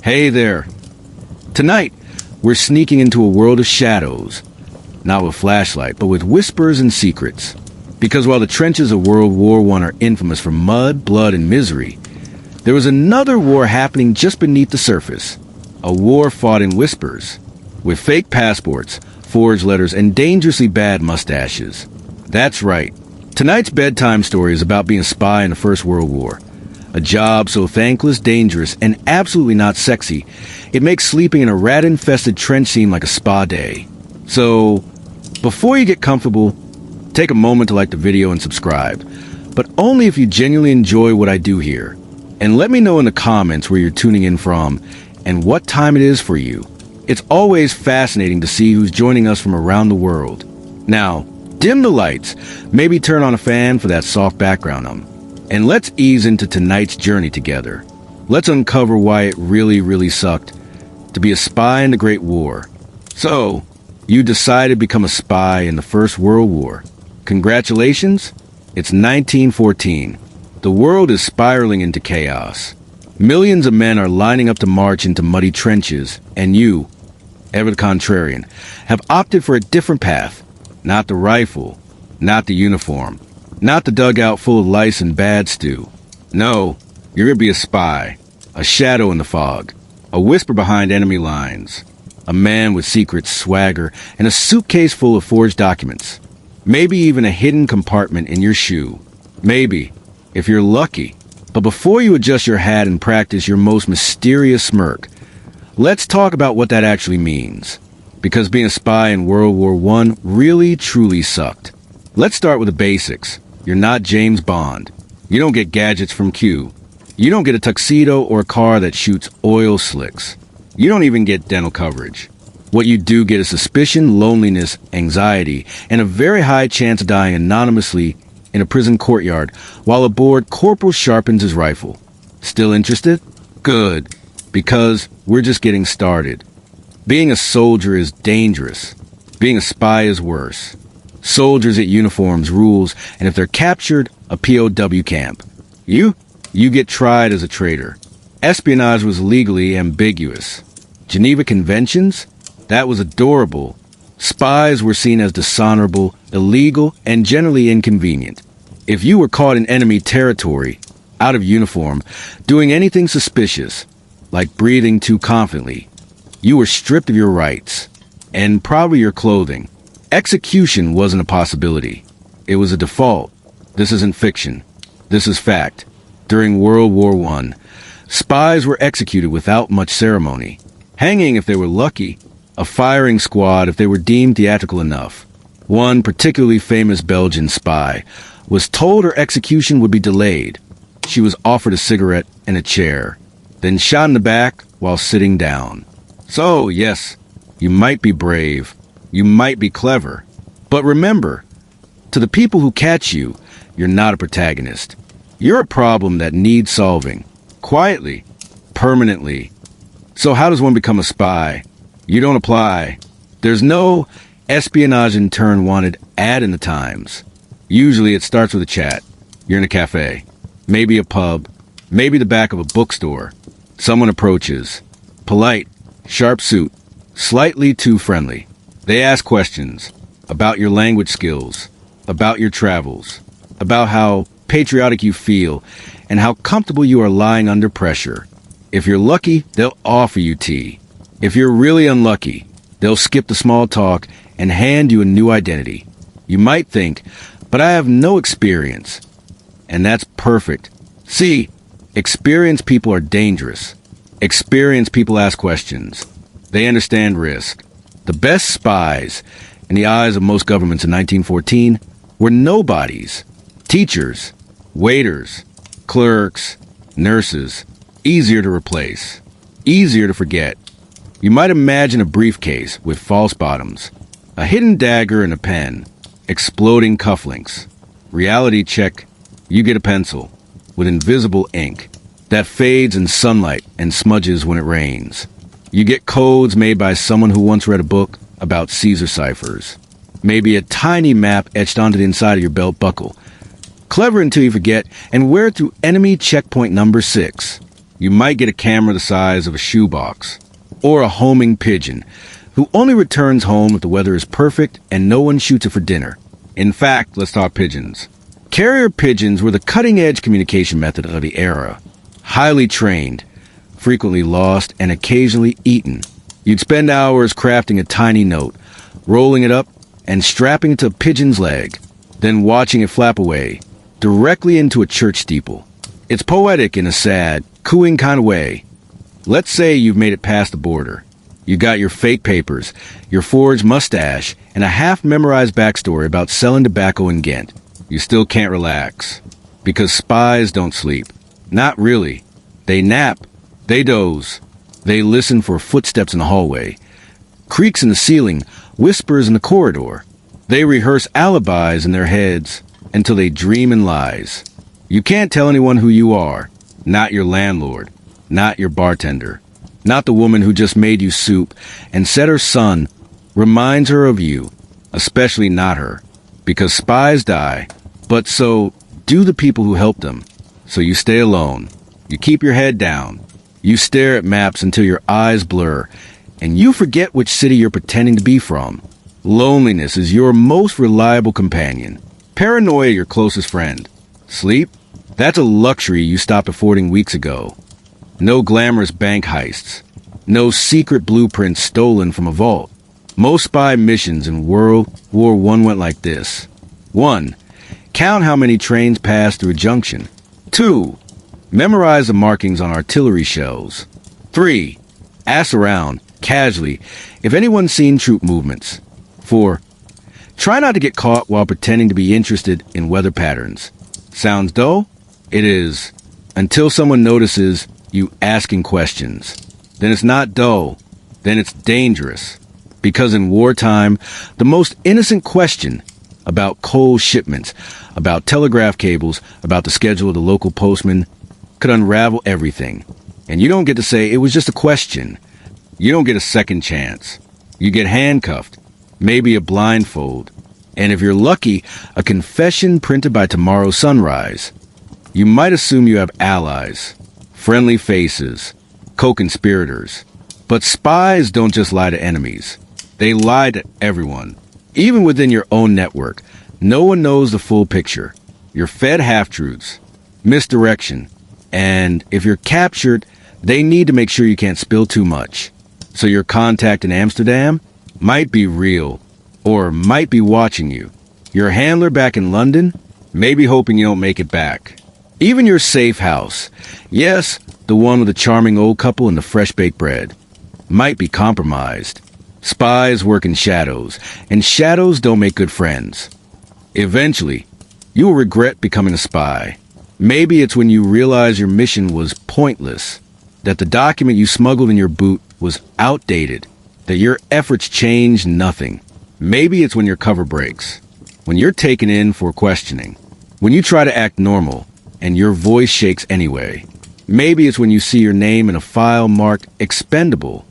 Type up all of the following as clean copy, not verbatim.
Hey there. Tonight, we're sneaking into a world of shadows. Not with flashlight, but with whispers and secrets. Because while the trenches of World War I are infamous for mud, blood, and misery, there was another war happening just beneath the surface. A war fought in whispers, with fake passports, forged letters, and dangerously bad mustaches. That's right. Tonight's bedtime story is about being a spy in the First World War. A job so thankless, dangerous, and absolutely not sexy, it makes sleeping in a rat-infested trench seem like a spa day. So, before you get comfortable, take a moment to like the video and subscribe, but only if you genuinely enjoy what I do here. And let me know in the comments where you're tuning in from and what time it is for you. It's always fascinating to see who's joining us from around the world. Now, dim the lights, maybe turn on a fan for that soft background and let's ease into tonight's journey together. Let's uncover why it really sucked to be a spy in the Great War. So, you decided to become a spy in the First World War. Congratulations, it's 1914. The world is spiraling into chaos. Millions of men are lining up to march into muddy trenches, and you, ever the contrarian, have opted for a different path. Not the rifle, not the uniform, not the dugout full of lice and bad stew. No, you're gonna be a spy, a shadow in the fog, a whisper behind enemy lines, a man with secret swagger and a suitcase full of forged documents. Maybe even a hidden compartment in your shoe. Maybe, if you're lucky. But before you adjust your hat and practice your most mysterious smirk, let's talk about what that actually means. Because being a spy in World War I really, truly sucked. Let's start with the basics. You're not James Bond. You don't get gadgets from Q. You don't get a tuxedo or a car that shoots oil slicks. You don't even get dental coverage. What you do get is suspicion, loneliness, anxiety, and a very high chance of dying anonymously in a prison courtyard while aboard Corporal sharpens his rifle. Still interested? Good, because we're just getting started. Being a soldier is dangerous. Being a spy is worse. Soldiers get uniforms, rules, and if they're captured, a POW camp. You get tried as a traitor. Espionage was legally ambiguous. Geneva Conventions? That was adorable. Spies were seen as dishonorable, illegal, and generally inconvenient. If you were caught in enemy territory, out of uniform, doing anything suspicious, like breathing too confidently, you were stripped of your rights, and probably your clothing. Execution wasn't a possibility. It was a default. This isn't fiction. This is fact. During World War I, spies were executed without much ceremony. Hanging if they were lucky, a firing squad if they were deemed theatrical enough. One particularly famous Belgian spy was told her execution would be delayed. She was offered a cigarette and a chair, then shot in the back while sitting down. So, yes, you might be brave, you might be clever, but remember, to the people who catch you, you're not a protagonist. You're a problem that needs solving, quietly, permanently. So how does one become a spy? You don't apply. There's no espionage intern wanted ad in the Times. Usually it starts with a chat. You're in a cafe, maybe a pub, maybe the back of a bookstore. Someone approaches. Polite, sharp suit, slightly too friendly. They ask questions about your language skills, about your travels, about how patriotic you feel, and how comfortable you are lying under pressure. If you're lucky, they'll offer you tea. If you're really unlucky, they'll skip the small talk and hand you a new identity. You might think, but I have no experience. And that's perfect. See, experienced people are dangerous. Experienced people ask questions. They understand risk. The best spies, in the eyes of most governments in 1914, were nobodies. Teachers, waiters, clerks, nurses, easier to replace, easier to forget. You might imagine a briefcase with false bottoms, a hidden dagger and a pen, exploding cufflinks. Reality check, you get a pencil with invisible ink that fades in sunlight and smudges when it rains. You get codes made by someone who once read a book about Caesar ciphers. Maybe a tiny map etched onto the inside of your belt buckle. Clever until you forget and wear it through enemy checkpoint number 6. You might get a camera the size of a shoebox. Or a homing pigeon, who only returns home if the weather is perfect and no one shoots it for dinner. In fact, let's talk pigeons. Carrier pigeons were the cutting-edge communication method of the era. Highly trained, frequently lost, and occasionally eaten. You'd spend hours crafting a tiny note, rolling it up, and strapping it to a pigeon's leg, then watching it flap away, directly into a church steeple. It's poetic in a sad, cooing kind of way. Let's say you've made it past the border. You got your fake papers, your forged mustache, and a half-memorized backstory about selling tobacco in Ghent. You still can't relax. Because spies don't sleep. Not really. They nap. They doze. They listen for footsteps in the hallway, creaks in the ceiling, whispers in the corridor. They rehearse alibis in their heads until they dream in lies. You can't tell anyone who you are. Not your landlord. Not your bartender. Not the woman who just made you soup and said her son reminds her of you. Especially not her. Because spies die, but so do the people who help them. So you stay alone. You keep your head down. You stare at maps until your eyes blur, and you forget which city you're pretending to be from. Loneliness is your most reliable companion. Paranoia your closest friend. Sleep? That's a luxury you stopped affording weeks ago. No glamorous bank heists. No secret blueprints stolen from a vault. Most spy missions in World War I went like this. 1. Count how many trains pass through a junction. 2. Memorize the markings on artillery shells. 3. Ask around, casually, if anyone's seen troop movements. 4. Try not to get caught while pretending to be interested in weather patterns. Sounds dull? It is. Until someone notices you asking questions. Then it's not dull. Then it's dangerous. Because in wartime, the most innocent question about coal shipments, about telegraph cables, about the schedule of the local postman, could unravel everything. And you don't get to say it was just a question. You don't get a second chance. You get handcuffed, maybe a blindfold, and if you're lucky, a confession printed by tomorrow's sunrise. You might assume you have allies, friendly faces, co-conspirators. But spies don't just lie to enemies. They lie to everyone. Even within your own network, no one knows the full picture. You're fed half-truths, misdirection, and if you're captured, they need to make sure you can't spill too much. So your contact in Amsterdam might be real, or might be watching you. Your handler back in London may be hoping you don't make it back. Even your safe house, yes, the one with the charming old couple and the fresh-baked bread, might be compromised. Spies work in shadows, and shadows don't make good friends. Eventually, you will regret becoming a spy. Maybe it's when you realize your mission was pointless, that the document you smuggled in your boot was outdated, that your efforts changed nothing. Maybe it's when your cover breaks, when you're taken in for questioning, when you try to act normal, and your voice shakes anyway. Maybe it's when you see your name in a file marked expendable.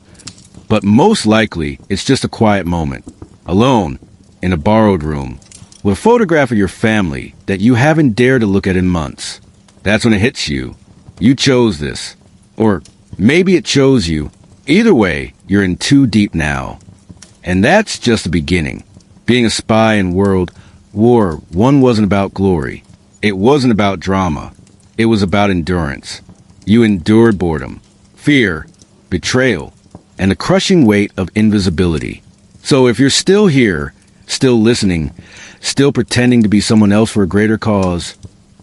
But most likely, it's just a quiet moment, alone, in a borrowed room, with a photograph of your family that you haven't dared to look at in months. That's when it hits you. You chose this. Or maybe it chose you. Either way, you're in too deep now. And that's just the beginning. Being a spy in World War I wasn't about glory. It wasn't about drama. It was about endurance. You endured boredom, fear, betrayal, and the crushing weight of invisibility. So if you're still here, still listening, still pretending to be someone else for a greater cause,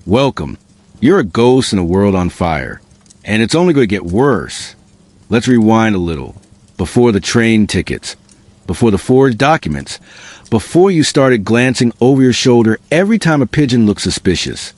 welcome. You're a ghost in a world on fire, and it's only going to get worse. Let's rewind a little. Before the train tickets, before the forged documents, before you started glancing over your shoulder every time a pigeon looked suspicious.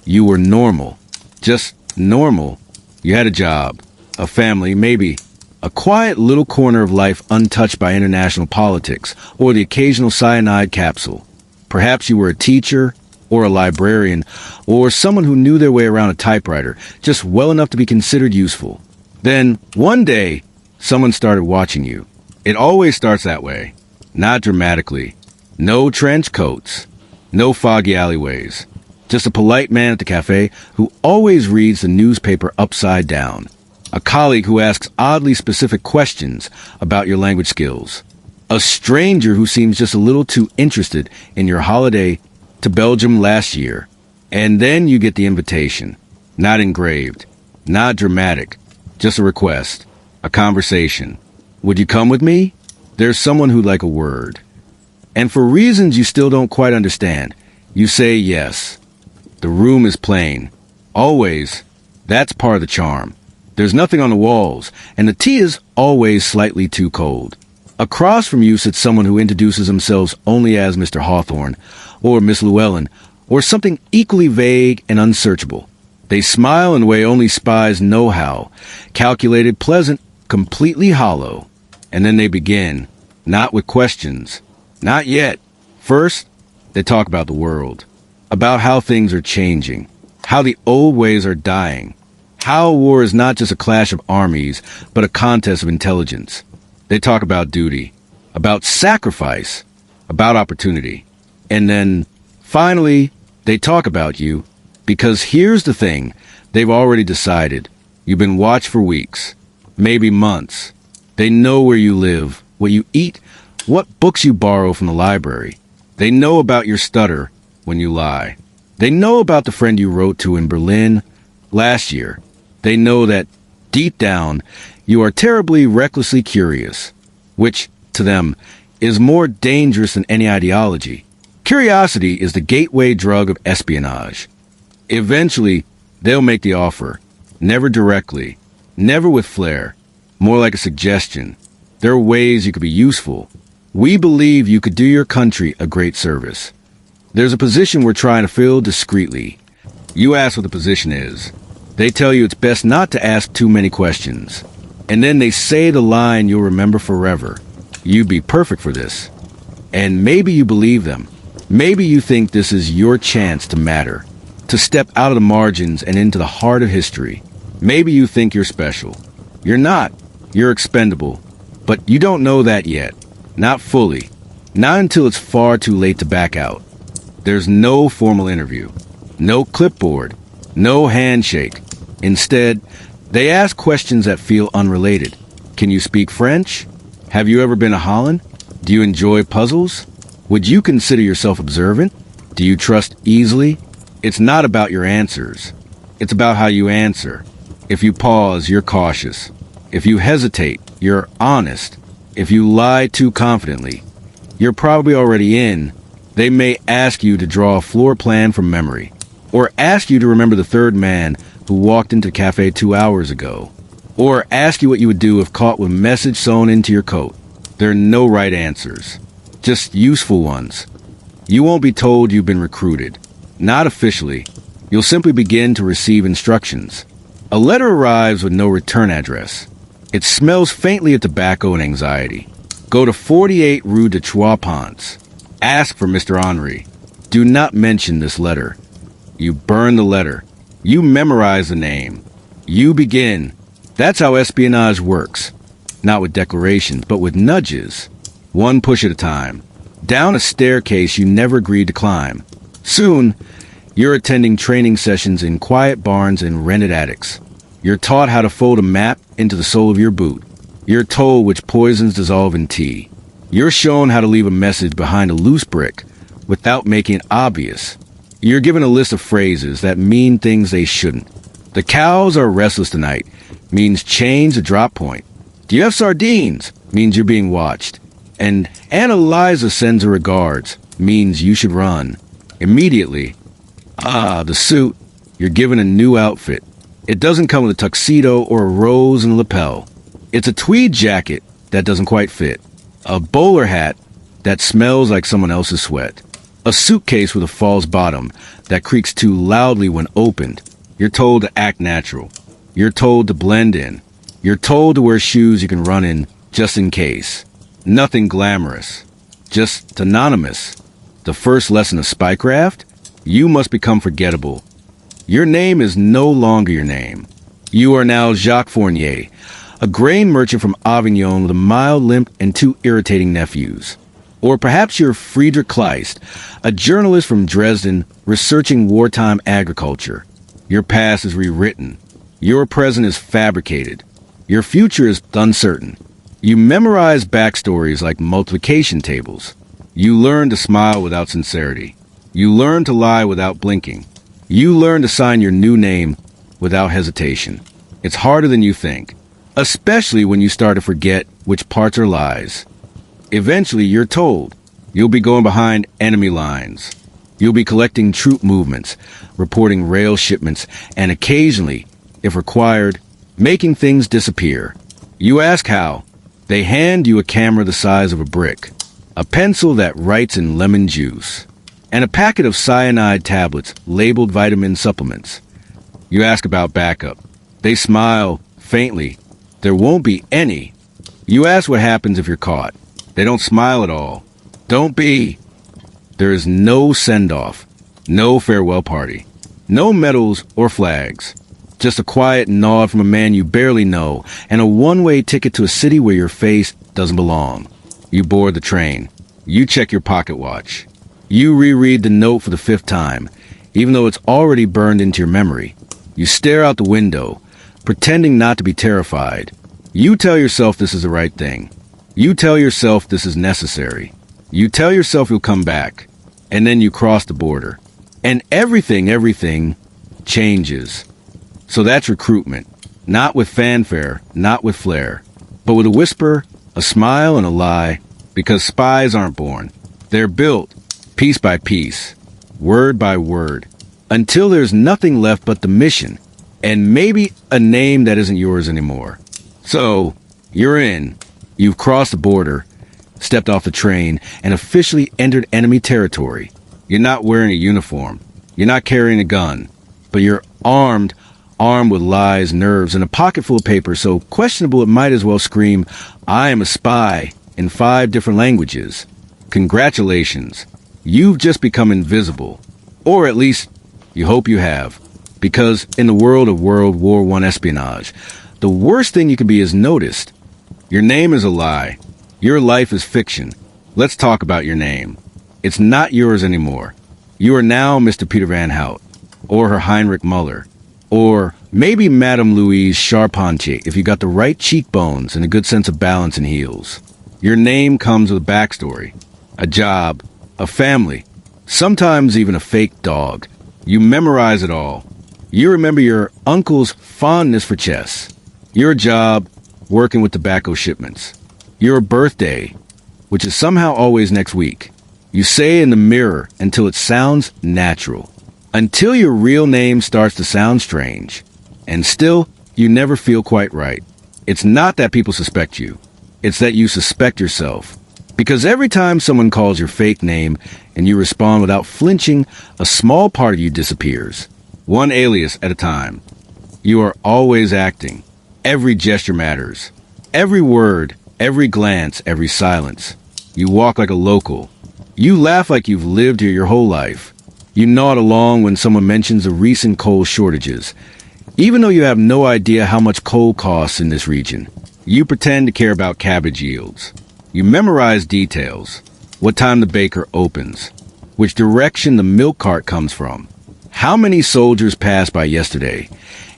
You were normal. Just normal. You had a job, a family, maybe a quiet little corner of life untouched by international politics or the occasional cyanide capsule. Perhaps you were a teacher or a librarian or someone who knew their way around a typewriter just well enough to be considered useful. Then, one day, someone started watching you. It always starts that way. Not dramatically. No trench coats. No foggy alleyways. Just a polite man at the cafe who always reads the newspaper upside down. A colleague who asks oddly specific questions about your language skills. A stranger who seems just a little too interested in your holiday to Belgium last year. And then you get the invitation. Not engraved. Not dramatic. Just a request. A conversation. Would you come with me? There's someone who'd like a word. And for reasons you still don't quite understand, you say yes. The room is plain. Always. That's part of the charm. There's nothing on the walls, and the tea is always slightly too cold. Across from you sits someone who introduces themselves only as Mr. Hawthorne, or Miss Llewellyn, or something equally vague and unsearchable. They smile in a way only spies know how, calculated, pleasant, completely hollow. And then they begin, not with questions. Not yet. First, they talk about the world, about how things are changing, how the old ways are dying, how war is not just a clash of armies, but a contest of intelligence. They talk about duty, about sacrifice, about opportunity. And then, finally, they talk about you, because here's the thing, they've already decided. You've been watched for weeks, maybe months. They know where you live, what you eat, what books you borrow from the library. They know about your stutter when you lie. They know about the friend you wrote to in Berlin last year. They know that, deep down, you are terribly, recklessly curious, which, to them, is more dangerous than any ideology. Curiosity is the gateway drug of espionage. Eventually, they'll make the offer. Never directly. Never with flair. More like a suggestion. There are ways you could be useful. We believe you could do your country a great service. There's a position we're trying to fill discreetly. You ask what the position is. They tell you it's best not to ask too many questions. And then they say the line you'll remember forever. You'd be perfect for this. And maybe you believe them. Maybe you think this is your chance to matter, to step out of the margins and into the heart of history. Maybe you think you're special. You're not. You're expendable. But you don't know that yet. Not fully. Not until it's far too late to back out. There's no formal interview. No clipboard. No handshake. Instead, they ask questions that feel unrelated. Can you speak French? Have you ever been to Holland? Do you enjoy puzzles? Would you consider yourself observant? Do you trust easily? It's not about your answers. It's about how you answer. If you pause, you're cautious. If you hesitate, you're honest. If you lie too confidently, you're probably already in. They may ask you to draw a floor plan from memory, or ask you to remember the third man who walked into the cafe 2 hours ago, or ask you what you would do if caught with a message sewn into your coat. There are no right answers, just useful ones. You won't be told you've been recruited. Not officially. You'll simply begin to receive instructions. A letter arrives with no return address. It smells faintly of tobacco and anxiety. Go to 48 Rue de Trois Ponts. Ask for Mr. Henri. Do not mention this letter. You burn the letter. You memorize the name. You begin. That's how espionage works. Not with declarations, but with nudges. One push at a time. Down a staircase you never agreed to climb. Soon, you're attending training sessions in quiet barns and rented attics. You're taught how to fold a map into the sole of your boot. You're told which poisons dissolve in tea. You're shown how to leave a message behind a loose brick without making it obvious. You're given a list of phrases that mean things they shouldn't. The cows are restless tonight means change the drop point. Do you have sardines? Means you're being watched. And Anna Liza sends her regards means you should run. Immediately. The suit. You're given a new outfit. It doesn't come with a tuxedo or a rose in the lapel. It's a tweed jacket that doesn't quite fit. A bowler hat that smells like someone else's sweat. A suitcase with a false bottom that creaks too loudly when opened. You're told to act natural. You're told to blend in. You're told to wear shoes you can run in just in case. Nothing glamorous. Just anonymous. The first lesson of spycraft? You must become forgettable. Your name is no longer your name. You are now Jacques Fournier, a grain merchant from Avignon with a mild limp and two irritating nephews. Or perhaps you're Friedrich Kleist, a journalist from Dresden researching wartime agriculture. Your past is rewritten. Your present is fabricated. Your future is uncertain. You memorize backstories like multiplication tables. You learn to smile without sincerity. You learn to lie without blinking. You learn to sign your new name without hesitation. It's harder than you think, especially when you start to forget which parts are lies. Eventually, you're told you'll be going behind enemy lines. You'll be collecting troop movements, reporting rail shipments, and occasionally, if required, making things disappear. You ask how. They hand you a camera the size of a brick, a pencil that writes in lemon juice, and a packet of cyanide tablets labeled vitamin supplements. You ask about backup. They smile faintly. There won't be any. You ask what happens if you're caught. They don't smile at all. Don't be. There is no send-off, no farewell party, no medals or flags. Just a quiet nod from a man you barely know and a one-way ticket to a city where your face doesn't belong. You board the train. You check your pocket watch. You reread the note for the 5th time, even though it's already burned into your memory. You stare out the window, pretending not to be terrified. You tell yourself this is the right thing. You tell yourself this is necessary. You tell yourself you'll come back. And then you cross the border. And everything changes. So that's recruitment. Not with fanfare, not with flair, but with a whisper, a smile, and a lie. Because spies aren't born. They're built, piece by piece, word by word, until there's nothing left but the mission, and maybe a name that isn't yours anymore. So, you're in. You've crossed the border, stepped off the train, and officially entered enemy territory. You're not wearing a uniform. You're not carrying a gun. But you're armed with lies, nerves, and a pocket full of paper so questionable it might as well scream, "I am a spy," in 5 different languages. Congratulations. You've just become invisible. Or at least, you hope you have. Because in the world of World War I espionage, the worst thing you can be is noticed. Your name is a lie. Your life is fiction. Let's talk about your name. It's not yours anymore. You are now Mr. Peter Van Hout, or her Heinrich Muller, or maybe Madame Louise Charpentier if you got the right cheekbones and a good sense of balance and heels. Your name comes with a backstory, a job, a family, sometimes even a fake dog. You memorize it all. You remember your uncle's fondness for chess, your job working with tobacco shipments, your birthday, which is somehow always next week. You say in the mirror until it sounds natural, until your real name starts to sound strange. And still, you never feel quite right. It's not that people suspect you. It's that you suspect yourself. Because every time someone calls your fake name and you respond without flinching, a small part of you disappears. One alias at a time. You are always acting. Every gesture matters. Every word, every glance, every silence. You walk like a local. You laugh like you've lived here your whole life. You nod along when someone mentions the recent coal shortages. Even though you have no idea how much coal costs in this region, you pretend to care about cabbage yields. You memorize details. What time the baker opens. Which direction the milk cart comes from. How many soldiers passed by yesterday.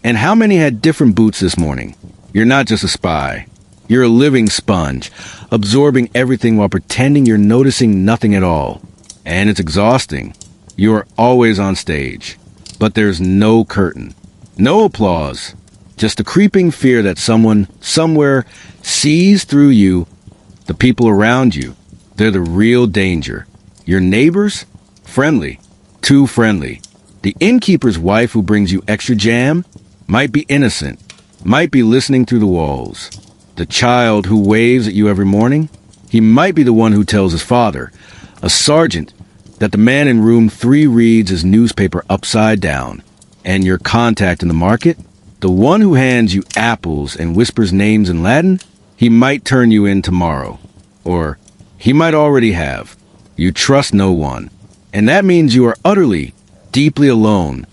And how many had different boots this morning. You're not just a spy. You're a living sponge, absorbing everything while pretending you're noticing nothing at all. And it's exhausting. You are always on stage. But there's no curtain. No applause. Just a creeping fear that someone, somewhere, sees through you. The people around you. They're the real danger. Your neighbors? Friendly. Too friendly. The innkeeper's wife who brings you extra jam? Might be innocent. Might be listening through the walls. The child who waves at you every morning? He might be the one who tells his father, a sergeant, that the man in room 3 reads his newspaper upside down. And your contact in the market? The one who hands you apples and whispers names in Latin? He might turn you in tomorrow. Or he might already have. You trust no one. And that means you are utterly, deeply alone.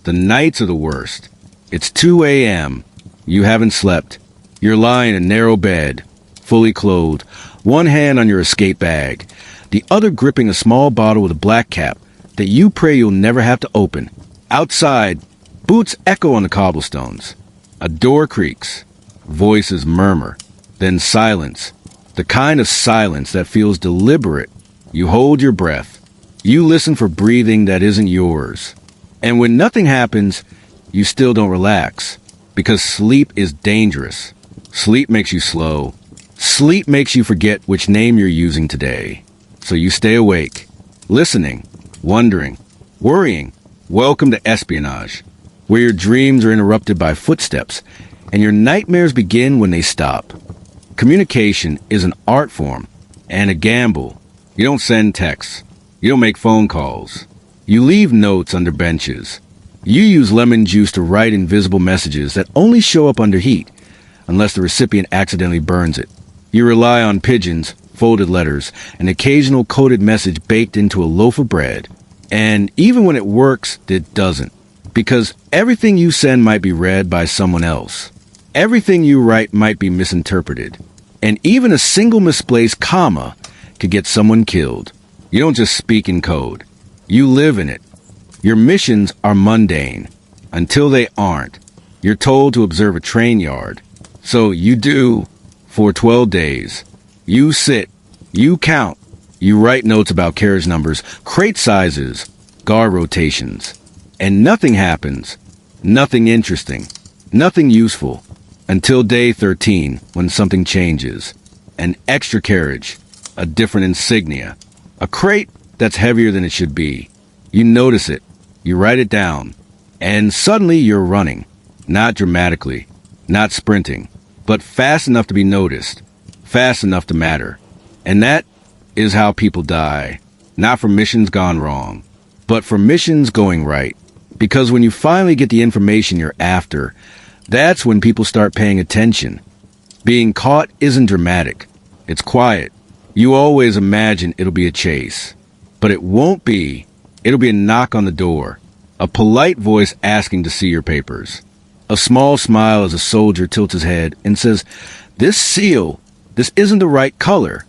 The nights are the worst. It's 2 a.m. You haven't slept. You're lying in a narrow bed, fully clothed, one hand on your escape bag, the other gripping a small bottle with a black cap that you pray you'll never have to open. Outside, boots echo on the cobblestones. A door creaks. Voices murmur. Then silence. The kind of silence that feels deliberate. You hold your breath. You listen for breathing that isn't yours. And when nothing happens, you still don't relax. Because sleep is dangerous. Sleep makes you slow. Sleep makes you forget which name you're using today. So you stay awake, listening, wondering, worrying. Welcome to espionage, where your dreams are interrupted by footsteps, and your nightmares begin when they stop. Communication is an art form and a gamble. You don't send texts. You don't make phone calls. You leave notes under benches. You use lemon juice to write invisible messages that only show up under heat, unless the recipient accidentally burns it. You rely on pigeons, folded letters, an occasional coded message baked into a loaf of bread. And even when it works, it doesn't. Because everything you send might be read by someone else. Everything you write might be misinterpreted. And even a single misplaced comma could get someone killed. You don't just speak in code. You live in it. Your missions are mundane. Until they aren't. You're told to observe a train yard. So you do. For 12 days. You sit. You count. You write notes about carriage numbers, crate sizes, guard rotations. And nothing happens. Nothing interesting. Nothing useful. Until day 13, when something changes. An extra carriage. A different insignia. A crate that's heavier than it should be. You notice it. You write it down. And suddenly you're running. Not dramatically. Not sprinting. But fast enough to be noticed. Fast enough to matter. And that is how people die. Not from missions gone wrong, but from missions going right. Because when you finally get the information you're after, that's when people start paying attention. Being caught isn't dramatic. It's quiet. You always imagine it'll be a chase. But it won't be. It'll be a knock on the door. A polite voice asking to see your papers. A small smile as a soldier tilts his head and says, "This seal, this isn't the right color."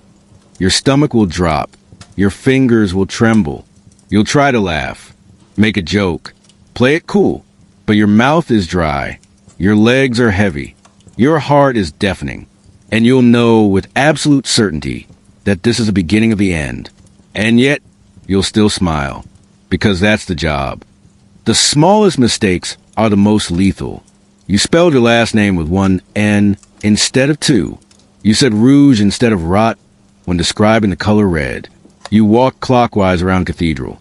Your stomach will drop. Your fingers will tremble. You'll try to laugh. Make a joke. Play it cool. But your mouth is dry. Your legs are heavy. Your heart is deafening. And you'll know with absolute certainty that this is the beginning of the end. And yet, you'll still smile. Because that's the job. The smallest mistakes are the most lethal. You spelled your last name with one N instead of two. You said rouge instead of rot when describing the color red. You walk clockwise around Cathedral.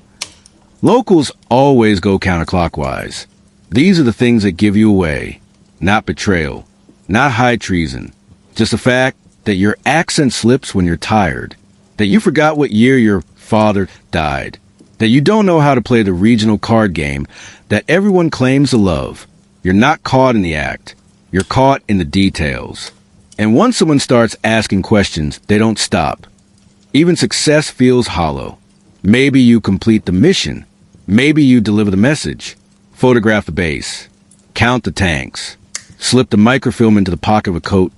Locals always go counterclockwise. These are the things that give you away. Not betrayal. Not high treason. Just the fact that your accent slips when you're tired. That you forgot what year your father died. That you don't know how to play the regional card game that everyone claims to love. You're not caught in the act. You're caught in the details. And once someone starts asking questions, they don't stop. Even success feels hollow. Maybe you complete the mission. Maybe you deliver the message. Photograph the base. Count the tanks. Slip the microfilm into the pocket of a coat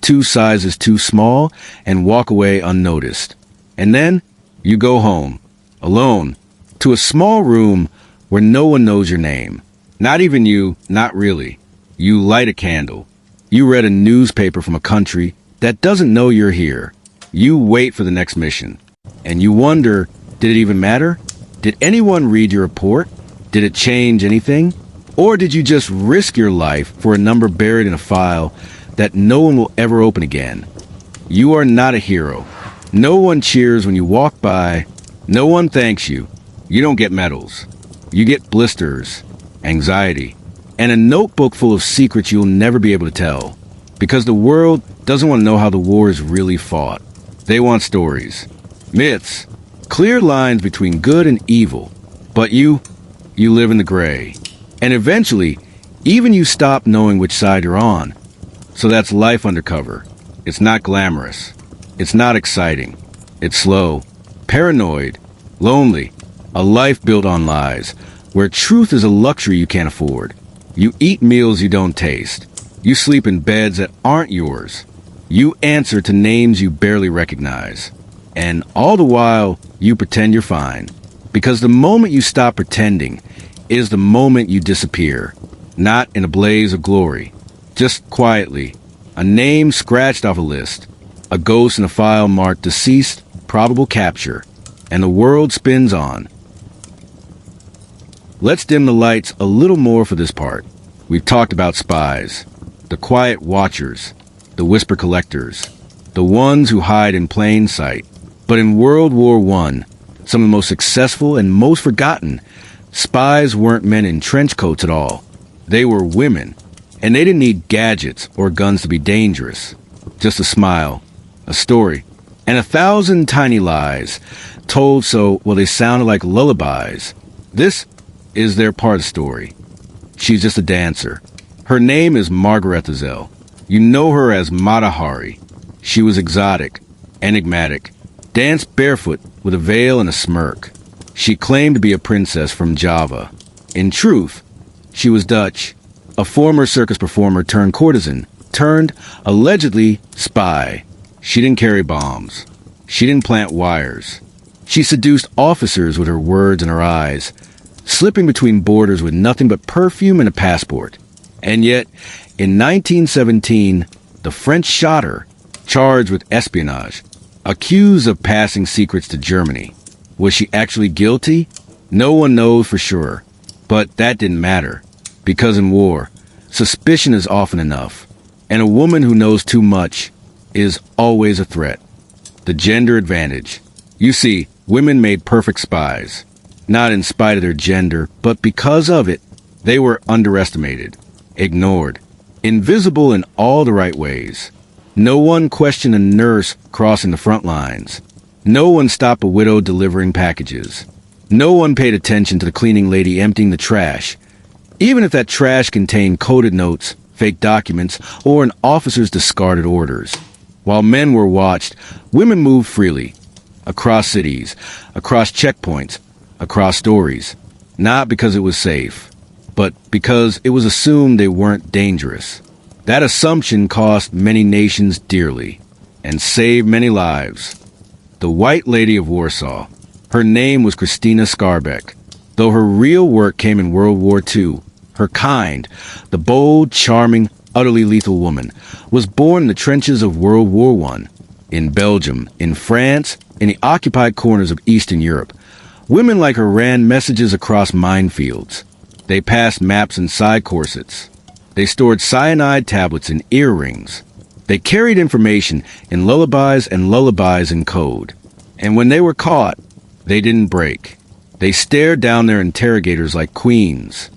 2 sizes too small and walk away unnoticed. And then you go home, alone, to a small room where no one knows your name. Not even you, not really. You light a candle. You read a newspaper from a country that doesn't know you're here. You wait for the next mission. And you wonder, did it even matter? Did anyone read your report? Did it change anything? Or did you just risk your life for a number buried in a file that no one will ever open again? You are not a hero. No one cheers when you walk by. No one thanks you. You don't get medals. You get blisters, anxiety, and a notebook full of secrets you'll never be able to tell. Because the world doesn't want to know how the war is really fought. They want stories, myths, clear lines between good and evil. But you live in the gray. And eventually, even you stop knowing which side you're on. So that's life undercover. It's not glamorous. It's not exciting. It's slow, paranoid, lonely. A life built on lies, where truth is a luxury you can't afford. You eat meals you don't taste. You sleep in beds that aren't yours. You answer to names you barely recognize. And all the while, you pretend you're fine. Because the moment you stop pretending is the moment you disappear. Not in a blaze of glory. Just quietly. A name scratched off a list. A ghost in a file marked deceased, probable capture. And the world spins on. Let's dim the lights a little more for this part. We've talked about spies. The quiet watchers. The whisper collectors. The ones who hide in plain sight. But in World War I, some of the most successful and most forgotten, spies weren't men in trench coats at all. They were women, and they didn't need gadgets or guns to be dangerous. Just a smile, a story, and 1,000 tiny lies, told so, well, they sounded like lullabies. This is their part of the story. She's just a dancer. Her name is Margaretha Zell. You know her as Mata Hari. She was exotic, enigmatic, danced barefoot with a veil and a smirk. She claimed to be a princess from Java. In truth, she was Dutch, a former circus performer turned courtesan, turned, allegedly, spy. She didn't carry bombs. She didn't plant wires. She seduced officers with her words and her eyes, slipping between borders with nothing but perfume and a passport. And yet, in 1917, the French shot her, charged with espionage, accused of passing secrets to Germany. Was she actually guilty? No one knows for sure. But that didn't matter. Because in war, suspicion is often enough. And a woman who knows too much is always a threat. The gender advantage. You see, women made perfect spies. Not in spite of their gender, but because of it. They were underestimated, ignored, invisible in all the right ways. No one questioned a nurse crossing the front lines. No one stopped a widow delivering packages. No one paid attention to the cleaning lady emptying the trash, even if that trash contained coded notes, fake documents, or an officer's discarded orders. While men were watched, women moved freely, across cities, across checkpoints, across stories, not because it was safe, but because it was assumed they weren't dangerous. That assumption cost many nations dearly, and saved many lives. The White Lady of Warsaw. Her name was Christina Skarbek, though her real work came in World War II. Her kind, the bold, charming, utterly lethal woman, was born in the trenches of World War I, in Belgium, in France, in the occupied corners of Eastern Europe. Women like her ran messages across minefields. They passed maps inside corsets. They stored cyanide tablets in earrings. They carried information in lullabies and lullabies in code. And when they were caught, they didn't break. They stared down their interrogators like queens.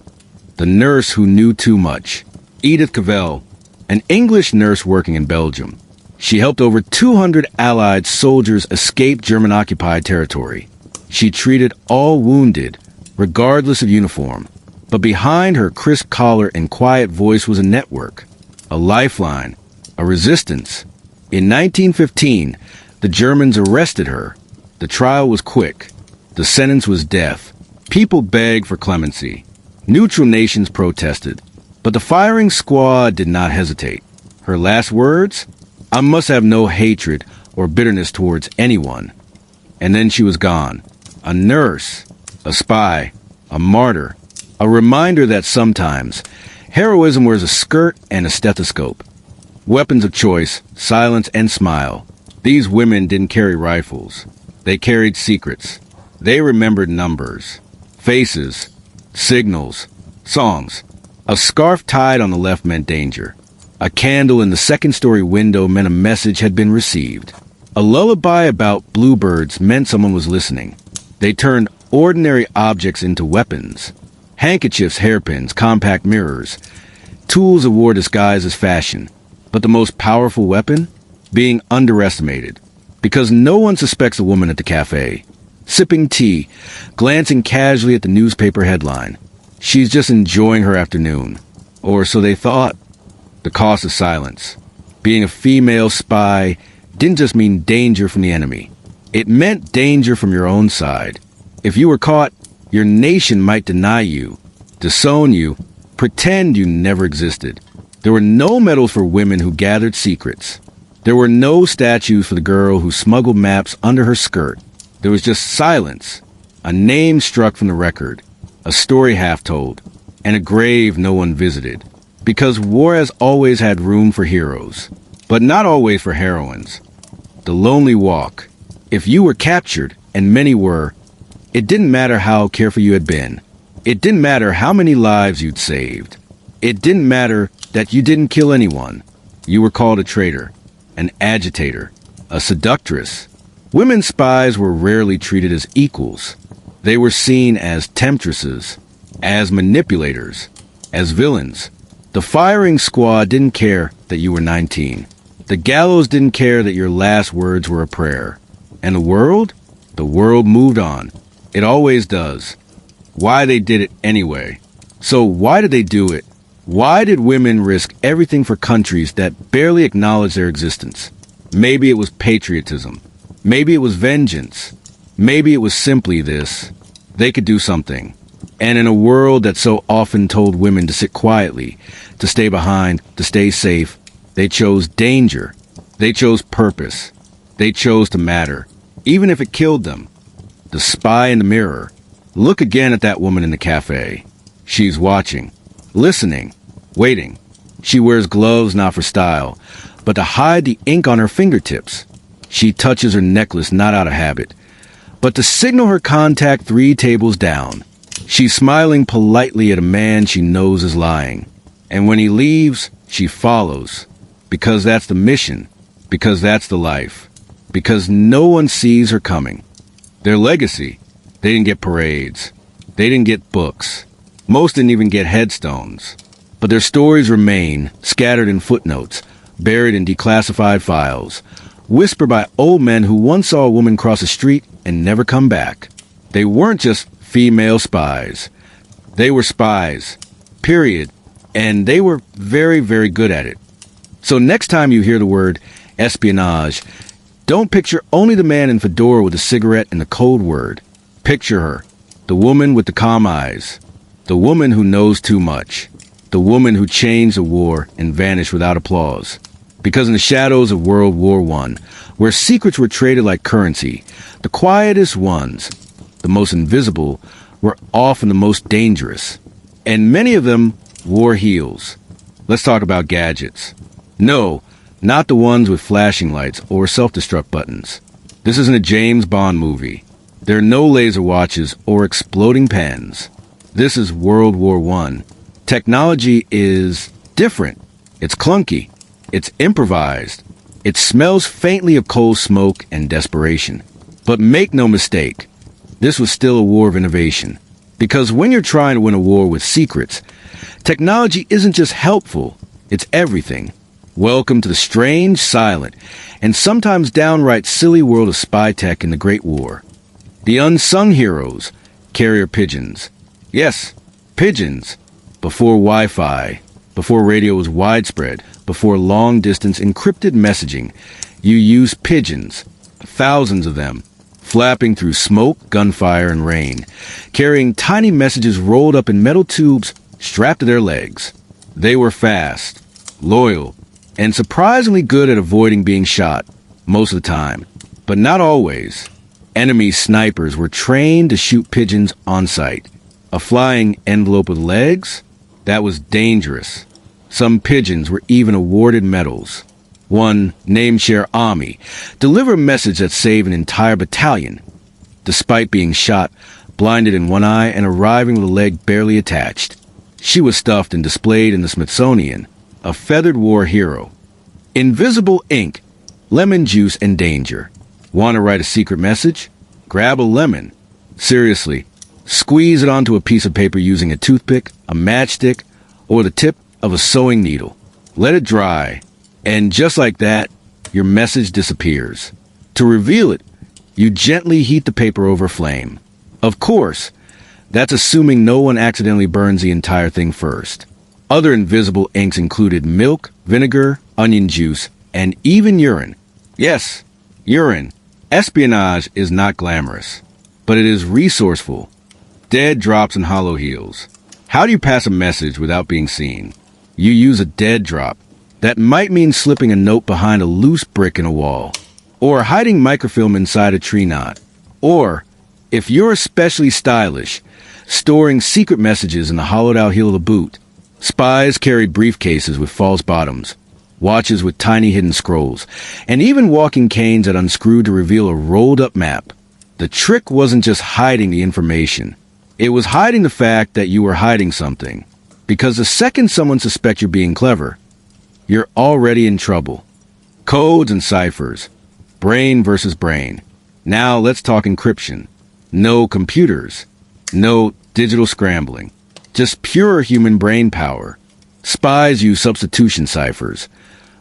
The nurse who knew too much, Edith Cavell, an English nurse working in Belgium. She helped over 200 Allied soldiers escape German-occupied territory. She treated all wounded, regardless of uniform. But behind her crisp collar and quiet voice was a network, a lifeline, a resistance. In 1915, the Germans arrested her. The trial was quick. The sentence was death. People begged for clemency. Neutral nations protested. But the firing squad did not hesitate. Her last words? I must have no hatred or bitterness towards anyone. And then she was gone. A nurse, a spy, a martyr, a reminder that sometimes heroism wears a skirt and a stethoscope. Weapons of choice, silence and smile. These women didn't carry rifles. They carried secrets. They remembered numbers, faces, signals, songs. A scarf tied on the left meant danger. A candle in the second-story window meant a message had been received. A lullaby about bluebirds meant someone was listening. They turned ordinary objects into weapons. Handkerchiefs, hairpins, compact mirrors. Tools of war disguised as fashion. But the most powerful weapon? Being underestimated. Because no one suspects a woman at the cafe, sipping tea, glancing casually at the newspaper headline. She's just enjoying her afternoon. Or so they thought. The cost of silence. Being a female spy didn't just mean danger from the enemy. It meant danger from your own side. If you were caught, your nation might deny you, disown you, pretend you never existed. There were no medals for women who gathered secrets. There were no statues for the girl who smuggled maps under her skirt. There was just silence, a name struck from the record, a story half told, and a grave no one visited. Because war has always had room for heroes, but not always for heroines. The lonely walk. If you were captured, and many were, it didn't matter how careful you had been. It didn't matter how many lives you'd saved. It didn't matter that you didn't kill anyone. You were called a traitor, an agitator, a seductress. Women spies were rarely treated as equals. They were seen as temptresses, as manipulators, as villains. The firing squad didn't care that you were 19. The gallows didn't care that your last words were a prayer. And the world? The world moved on. It always does. Why they did it anyway. So why did they do it? Why did women risk everything for countries that barely acknowledge their existence? Maybe it was patriotism. Maybe it was vengeance. Maybe it was simply this. They could do something. And in a world that so often told women to sit quietly, to stay behind, to stay safe, they chose danger. They chose purpose. They chose to matter, even if it killed them. The spy in the mirror. Look again at that woman in the cafe. She's watching, listening, waiting. She wears gloves not for style, but to hide the ink on her fingertips. She touches her necklace not out of habit, but to signal her contact 3 tables down. She's smiling politely at a man she knows is lying. And when he leaves, she follows. Because that's the mission. Because that's the life. Because no one sees her coming. Their legacy. They didn't get parades. They didn't get books. Most didn't even get headstones. But their stories remain, scattered in footnotes, buried in declassified files, whispered by old men who once saw a woman cross the street and never come back. They weren't just female spies. They were spies. Period. And they were very, very good at it. So next time you hear the word espionage, don't picture only the man in fedora with a cigarette and the code word. Picture her. The woman with the calm eyes. The woman who knows too much. The woman who changed the war and vanished without applause. Because in the shadows of World War I, where secrets were traded like currency, the quietest ones, the most invisible, were often the most dangerous. And many of them wore heels. Let's talk about gadgets. No, not the ones with flashing lights or self-destruct buttons. This isn't a James Bond movie. There are no laser watches or exploding pens. This is World War I. Technology is different. It's clunky. It's improvised. It smells faintly of coal smoke and desperation. But make no mistake, this was still a war of innovation. Because when you're trying to win a war with secrets, technology isn't just helpful, it's everything. Welcome to the strange, silent, and sometimes downright silly world of spy tech in the Great War. The unsung heroes, carrier pigeons. Yes, pigeons. Before Wi-Fi, before radio was widespread, before long-distance encrypted messaging, you used pigeons, thousands of them, flapping through smoke, gunfire, and rain, carrying tiny messages rolled up in metal tubes strapped to their legs. They were fast, loyal, and surprisingly good at avoiding being shot, most of the time, but not always. Enemy snipers were trained to shoot pigeons on sight. A flying envelope with legs? That was dangerous. Some pigeons were even awarded medals. One, named Cher Ami, delivered a message that saved an entire battalion, despite being shot, blinded in one eye, and arriving with a leg barely attached. She was stuffed and displayed in the Smithsonian, a feathered war hero. Invisible ink, lemon juice, and danger. Want to write a secret message? Grab a lemon. Seriously, squeeze it onto a piece of paper using a toothpick, a matchstick, or the tip of a sewing needle. Let it dry. And just like that, your message disappears. To reveal it, you gently heat the paper over a flame. Of course, that's assuming no one accidentally burns the entire thing first. Other invisible inks included milk, vinegar, onion juice, and even urine. Yes, urine. Espionage is not glamorous, but it is resourceful. Dead drops and hollow heels. How do you pass a message without being seen? You use a dead drop. That might mean slipping a note behind a loose brick in a wall, or hiding microfilm inside a tree knot, or, if you're especially stylish, storing secret messages in the hollowed-out heel of the boot. Spies carried briefcases with false bottoms, watches with tiny hidden scrolls, and even walking canes that unscrewed to reveal a rolled-up map. The trick wasn't just hiding the information. It was hiding the fact that you were hiding something. Because the second someone suspects you're being clever, you're already in trouble. Codes and ciphers. Brain versus brain. Now let's talk encryption. No computers. No digital scrambling. Just pure human brain power. Spies use substitution ciphers,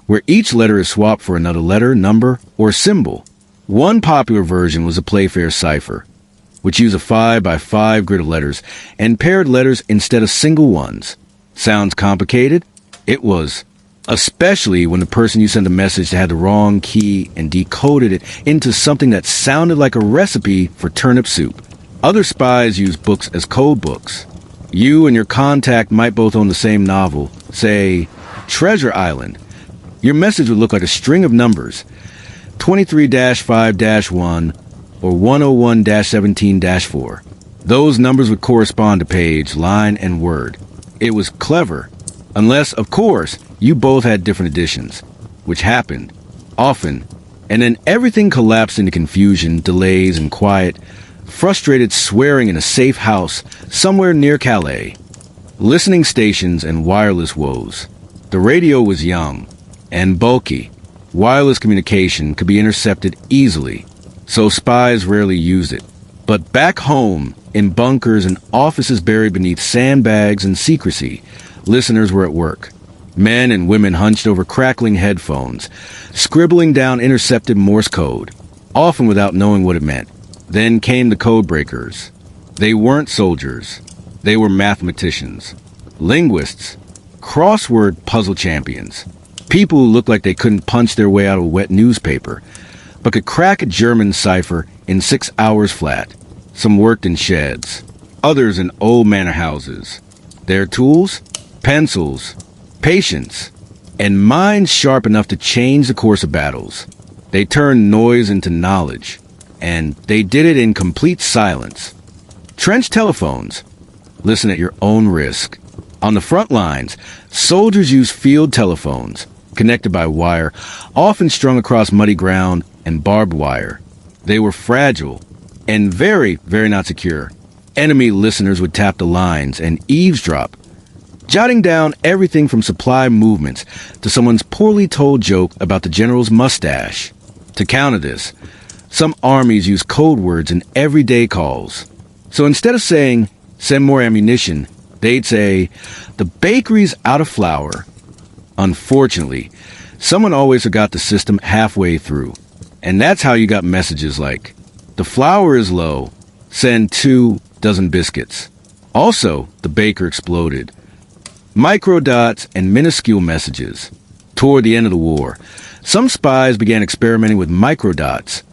where each letter is swapped for another letter, number, or symbol. One popular version was a Playfair cipher, which used a 5x5 grid of letters and paired letters instead of single ones. Sounds complicated? It was. Especially when the person you sent a message had the wrong key and decoded it into something that sounded like a recipe for turnip soup. Other spies use books as code books. You and your contact might both own the same novel, say, Treasure Island. Your message would look like a string of numbers, 23-5-1 or 101-17-4. Those numbers would correspond to page, line, and word. It was clever, unless, of course, you both had different editions, which happened, often, and then everything collapsed into confusion, delays, and quiet, frustrated swearing in a safe house somewhere near Calais. Listening stations and wireless woes. The radio was young and bulky. Wireless communication could be intercepted easily, so spies rarely used it. But back home, in bunkers and offices buried beneath sandbags and secrecy, listeners were at work. Men and women hunched over crackling headphones, scribbling down intercepted Morse code, often without knowing what it meant. Then came the code breakers. They weren't soldiers. They were mathematicians, linguists, crossword puzzle champions, people who looked like they couldn't punch their way out of a wet newspaper, but could crack a German cipher in 6 hours flat. Some worked in sheds, others in old manor houses. Their tools? Pencils, patience, and minds sharp enough to change the course of battles. They turned noise into knowledge, and they did it in complete silence. Trench telephones. Listen at your own risk. On the front lines, soldiers used field telephones, connected by wire, often strung across muddy ground and barbed wire. They were fragile and very, very not secure. Enemy listeners would tap the lines and eavesdrop, jotting down everything from supply movements to someone's poorly told joke about the general's mustache. To counter this, some armies use code words in everyday calls. So instead of saying, send more ammunition, they'd say, the bakery's out of flour. Unfortunately, someone always forgot the system halfway through. And that's how you got messages like, the flour is low, send 2 dozen biscuits. Also, the baker exploded. Microdots and minuscule messages. Toward the end of the war, some spies began experimenting with microdots.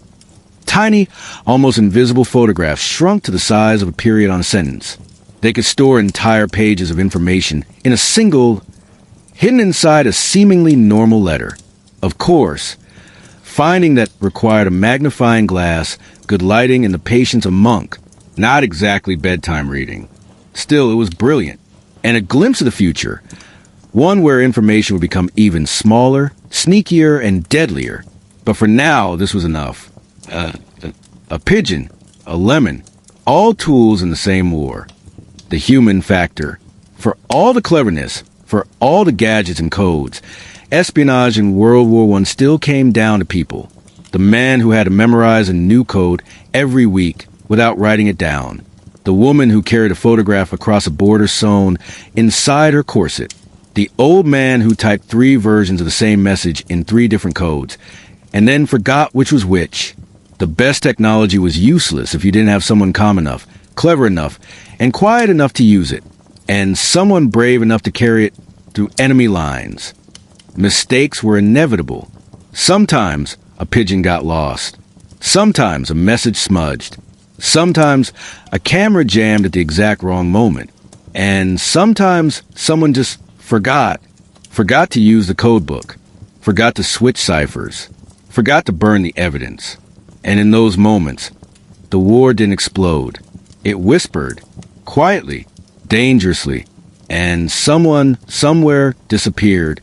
Tiny, almost invisible photographs shrunk to the size of a period on a sentence. They could store entire pages of information in a single, hidden inside a seemingly normal letter. Of course, finding that required a magnifying glass, good lighting, and the patience of a monk. Not exactly bedtime reading. Still, it was brilliant. And a glimpse of the future. One where information would become even smaller, sneakier, and deadlier. But for now, this was enough. A pigeon, a lemon, all tools in the same war. The human factor. For all the cleverness, for all the gadgets and codes, espionage in World War I still came down to people. The man who had to memorize a new code every week without writing it down. The woman who carried a photograph across a border sewn inside her corset. The old man who typed 3 versions of the same message in 3 different codes, and then forgot which was which. The best technology was useless if you didn't have someone calm enough, clever enough, and quiet enough to use it, and someone brave enough to carry it through enemy lines. Mistakes were inevitable. Sometimes a pigeon got lost. Sometimes a message smudged. Sometimes a camera jammed at the exact wrong moment. And sometimes someone just forgot. forgot to use the code book, forgot to switch ciphers, forgot to burn the evidence. And in those moments, the war didn't explode. It whispered, quietly, dangerously, and someone, somewhere, disappeared.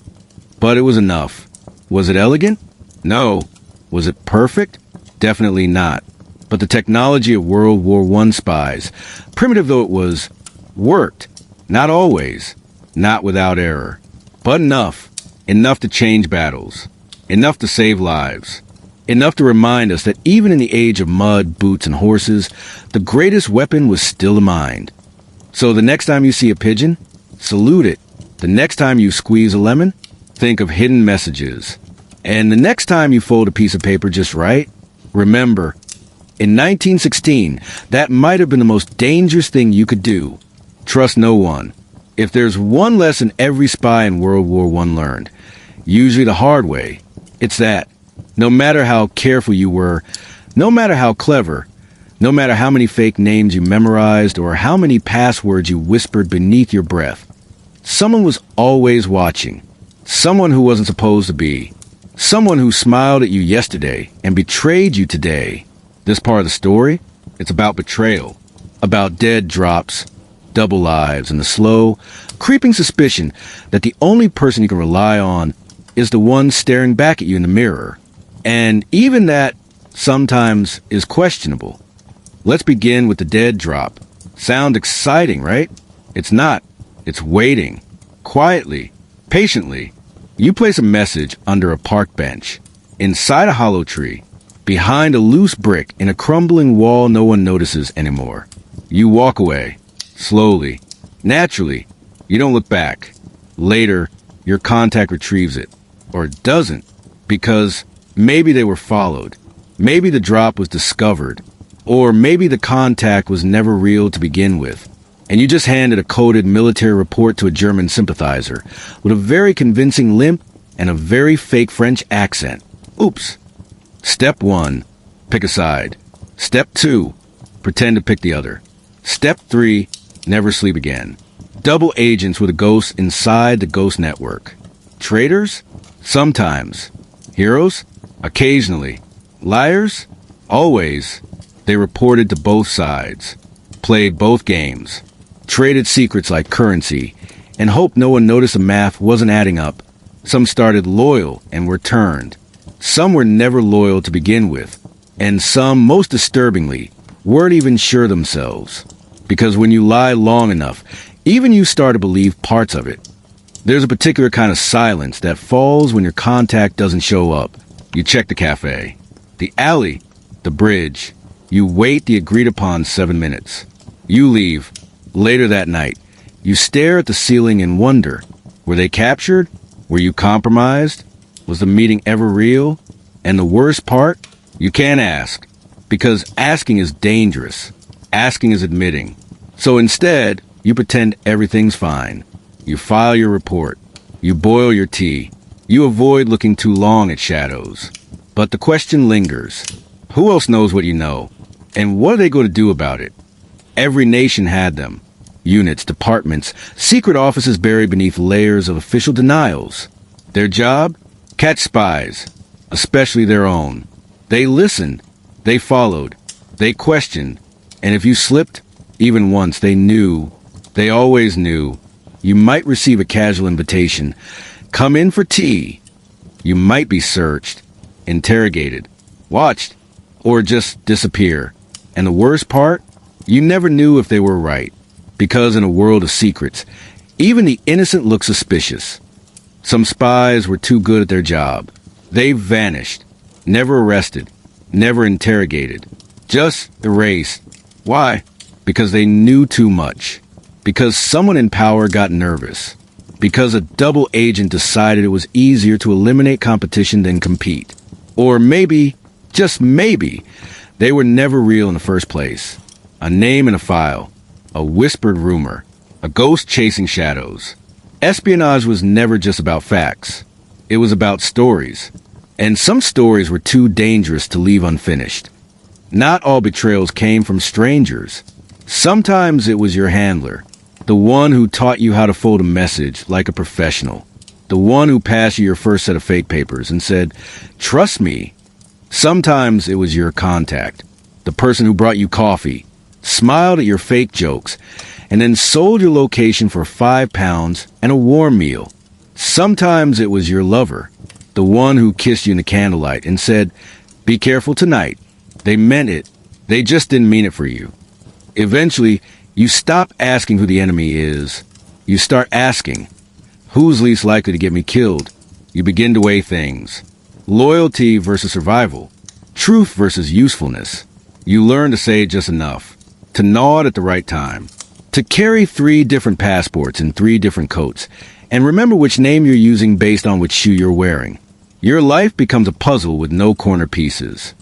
But it was enough. Was it elegant? No. Was it perfect? Definitely not. But the technology of World War I spies, primitive though it was, worked. Not always. Not without error. But enough. Enough to change battles. Enough to save lives. Enough to remind us that even in the age of mud, boots, and horses, the greatest weapon was still the mind. So the next time you see a pigeon, salute it. The next time you squeeze a lemon, think of hidden messages. And the next time you fold a piece of paper just right, remember, in 1916, that might have been the most dangerous thing you could do. Trust no one. If there's one lesson every spy in World War I learned, usually the hard way, it's that no matter how careful you were, no matter how clever, no matter how many fake names you memorized or how many passwords you whispered beneath your breath, someone was always watching. Someone who wasn't supposed to be. Someone who smiled at you yesterday and betrayed you today. This part of the story, it's about betrayal, about dead drops, double lives, and the slow, creeping suspicion that the only person you can rely on is the one staring back at you in the mirror. And even that sometimes is questionable. Let's begin with the dead drop. Sound exciting, right? It's not. It's waiting. Quietly. Patiently. You place a message under a park bench, inside a hollow tree, behind a loose brick in a crumbling wall no one notices anymore. You walk away. Slowly. Naturally. You don't look back. Later, your contact retrieves it. Or doesn't. Because maybe they were followed. Maybe the drop was discovered. Or maybe the contact was never real to begin with. And you just handed a coded military report to a German sympathizer with a very convincing limp and a very fake French accent. Oops. Step 1. Pick a side. Step 2. Pretend to pick the other. Step 3. Never sleep again. Double agents with a ghost inside the ghost network. Traitors? Sometimes. Heroes? Occasionally. Liars? Always. They reported to both sides. Played both games. Traded secrets like currency, and hoped no one noticed the math wasn't adding up. Some started loyal and were turned. Some were never loyal to begin with, and some, most disturbingly, weren't even sure themselves. Because when you lie long enough, even you start to believe parts of it. There's a particular kind of silence that falls when your contact doesn't show up. You check the cafe, the alley, the bridge. You wait the agreed-upon 7 minutes. You leave. Later that night, you stare at the ceiling and wonder, were they captured? Were you compromised? Was the meeting ever real? And the worst part? You can't ask, because asking is dangerous. Asking is admitting. So instead, you pretend everything's fine. You file your report. You boil your tea. You avoid looking too long at shadows. But the question lingers. Who else knows what you know? And what are they going to do about it? Every nation had them. Units, departments, secret offices buried beneath layers of official denials. Their job? Catch spies, especially their own. They listened. They followed. They questioned. And if you slipped, even once, they knew. They always knew. You might receive a casual invitation. Come in for tea. You might be searched, interrogated, watched, or just disappear. And the worst part? You never knew if they were right. Because in a world of secrets, even the innocent look suspicious. Some spies were too good at their job. They vanished. Never arrested. Never interrogated. Just erased. Why? Because they knew too much. Because someone in power got nervous. Because a double agent decided it was easier to eliminate competition than compete. Or maybe, just maybe, they were never real in the first place. A name in a file. A whispered rumor. A ghost chasing shadows. Espionage was never just about facts. It was about stories. And some stories were too dangerous to leave unfinished. Not all betrayals came from strangers. Sometimes it was your handler. The one who taught you how to fold a message like a professional. the one who passed you your first set of fake papers and said, "Trust me." Sometimes it was your contact, the person who brought you coffee, smiled at your fake jokes, and then sold your location for £5 and a warm meal. Sometimes it was your lover, the one who kissed you in the candlelight and said, "Be careful tonight." They meant it. They just didn't mean it for you. Eventually, you stop asking who the enemy is. You start asking, who's least likely to get me killed? You begin to weigh things. Loyalty versus survival. Truth versus usefulness. You learn to say just enough. To nod at the right time. To carry 3 different passports in 3 different coats. And remember which name you're using based on which shoe you're wearing. Your life becomes a puzzle with no corner pieces.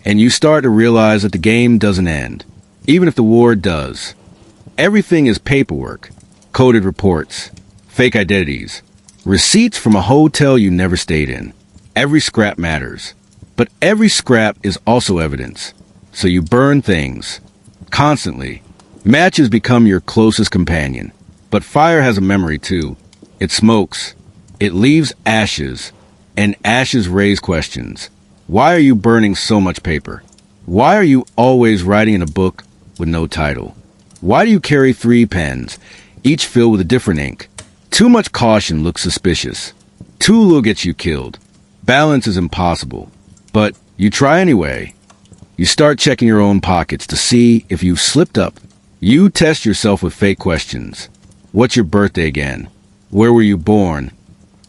And you start to realize that the game doesn't end, even if the war does. Everything is paperwork, coded reports, fake identities, receipts from a hotel you never stayed in. Every scrap matters, but every scrap is also evidence. So you burn things, constantly. Matches become your closest companion, but fire has a memory too. It smokes, it leaves ashes, and ashes raise questions. Why are you burning so much paper? Why are you always writing in a book with no title? Why do you carry 3 pens, each filled with a different ink? Too much caution looks suspicious. Too little gets you killed. Balance is impossible. But you try anyway. You start checking your own pockets to see if you've slipped up. You test yourself with fake questions. What's your birthday again? Where were you born?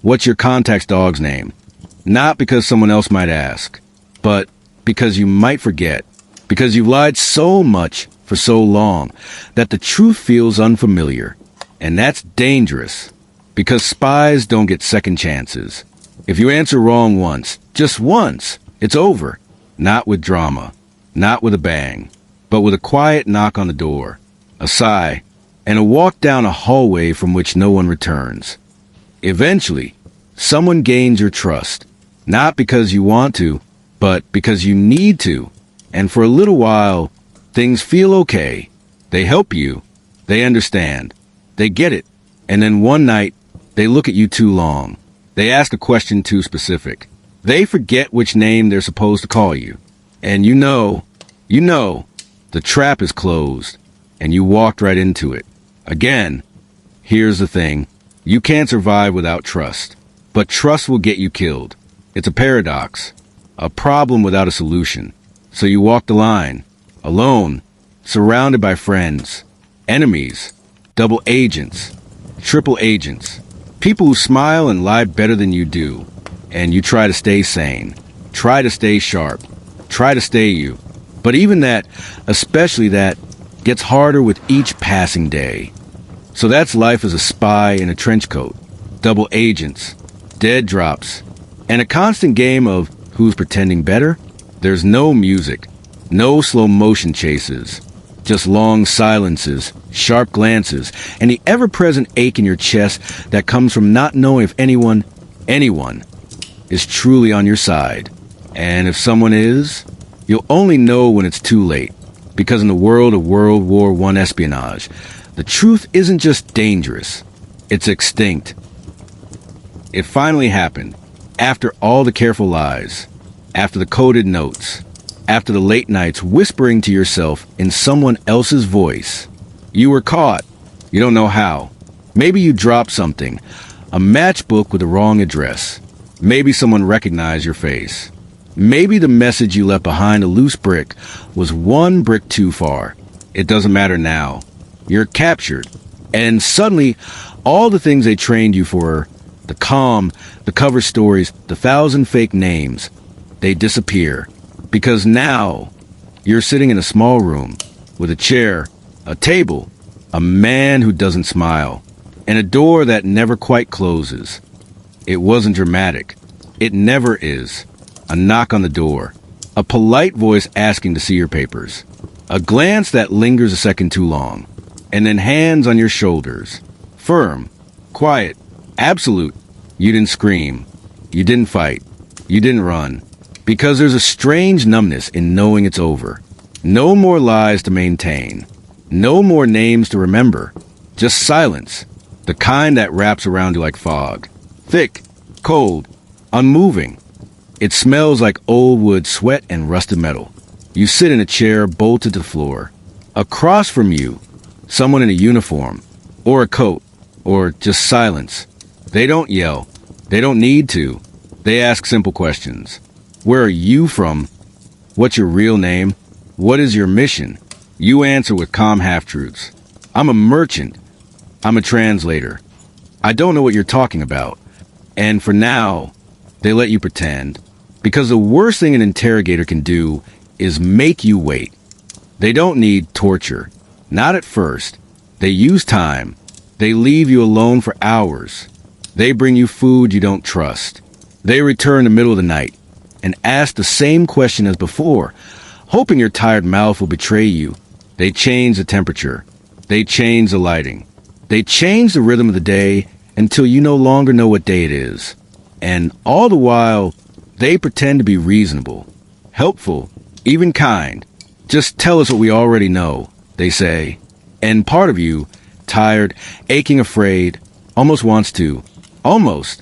What's your contact's dog's name? Not because someone else might ask, but because you might forget, because you've lied so much for so long that the truth feels unfamiliar. And that's dangerous, because spies don't get second chances. If you answer wrong once, just once, it's over. Not with drama, not with a bang, but with a quiet knock on the door, a sigh, and a walk down a hallway from which no one returns. Eventually, someone gains your trust. Not because you want to, but because you need to. And for a little while, things feel okay. They help you. They understand. They get it. And then one night, they look at you too long. They ask a question too specific. They forget which name they're supposed to call you. And you know, the trap is closed. And you walked right into it. Again, here's the thing. You can't survive without trust. But trust will get you killed. It's a paradox, a problem without a solution. So you walk the line, alone, surrounded by friends, enemies, double agents, triple agents, people who smile and lie better than you do. And you try to stay sane, try to stay sharp, try to stay you. But even that, especially that, gets harder with each passing day. So that's life as a spy in a trench coat, double agents, dead drops, and a constant game of who's pretending better. There's no music, no slow motion chases, just long silences, sharp glances, and the ever-present ache in your chest that comes from not knowing if anyone is truly on your side. And if someone is, you'll only know when it's too late, because in the world of World War I espionage, the truth isn't just dangerous, it's extinct. It finally happened. After all the careful lies, after the coded notes, after the late nights whispering to yourself in someone else's voice, you were caught. You don't know how. Maybe you dropped something, a matchbook with the wrong address. Maybe someone recognized your face. Maybe the message you left behind a loose brick was one brick too far. It doesn't matter now. You're captured. And suddenly, all the things they trained you for, the calm, the cover stories, the 1,000 fake names, they disappear. Because now, you're sitting in a small room with a chair, a table, a man who doesn't smile, and a door that never quite closes. It wasn't dramatic. It never is. A knock on the door. A polite voice asking to see your papers. A glance that lingers a second too long. And then hands on your shoulders. Firm. Quiet. Absolute. You didn't scream. You didn't fight. You didn't run. Because there's a strange numbness in knowing it's over. No more lies to maintain. No more names to remember. Just silence. The kind that wraps around you like fog. Thick, cold, unmoving. It smells like old wood, sweat, and rusted metal. You sit in a chair bolted to the floor. Across from you, someone in a uniform, or a coat, or just silence. They don't yell. They don't need to. They ask simple questions. Where are you from? What's your real name? What is your mission? You answer with calm half-truths. I'm a merchant. I'm a translator. I don't know what you're talking about. And for now, they let you pretend. Because the worst thing an interrogator can do is make you wait. They don't need torture. Not at first. They use time. They leave you alone for hours. They bring you food you don't trust. They return in the middle of the night and ask the same question as before, hoping your tired mouth will betray you. They change the temperature. They change the lighting. They change the rhythm of the day until you no longer know what day it is. And all the while, they pretend to be reasonable, helpful, even kind. Just tell us what we already know, they say. And part of you, tired, aching, afraid, almost wants to. Almost.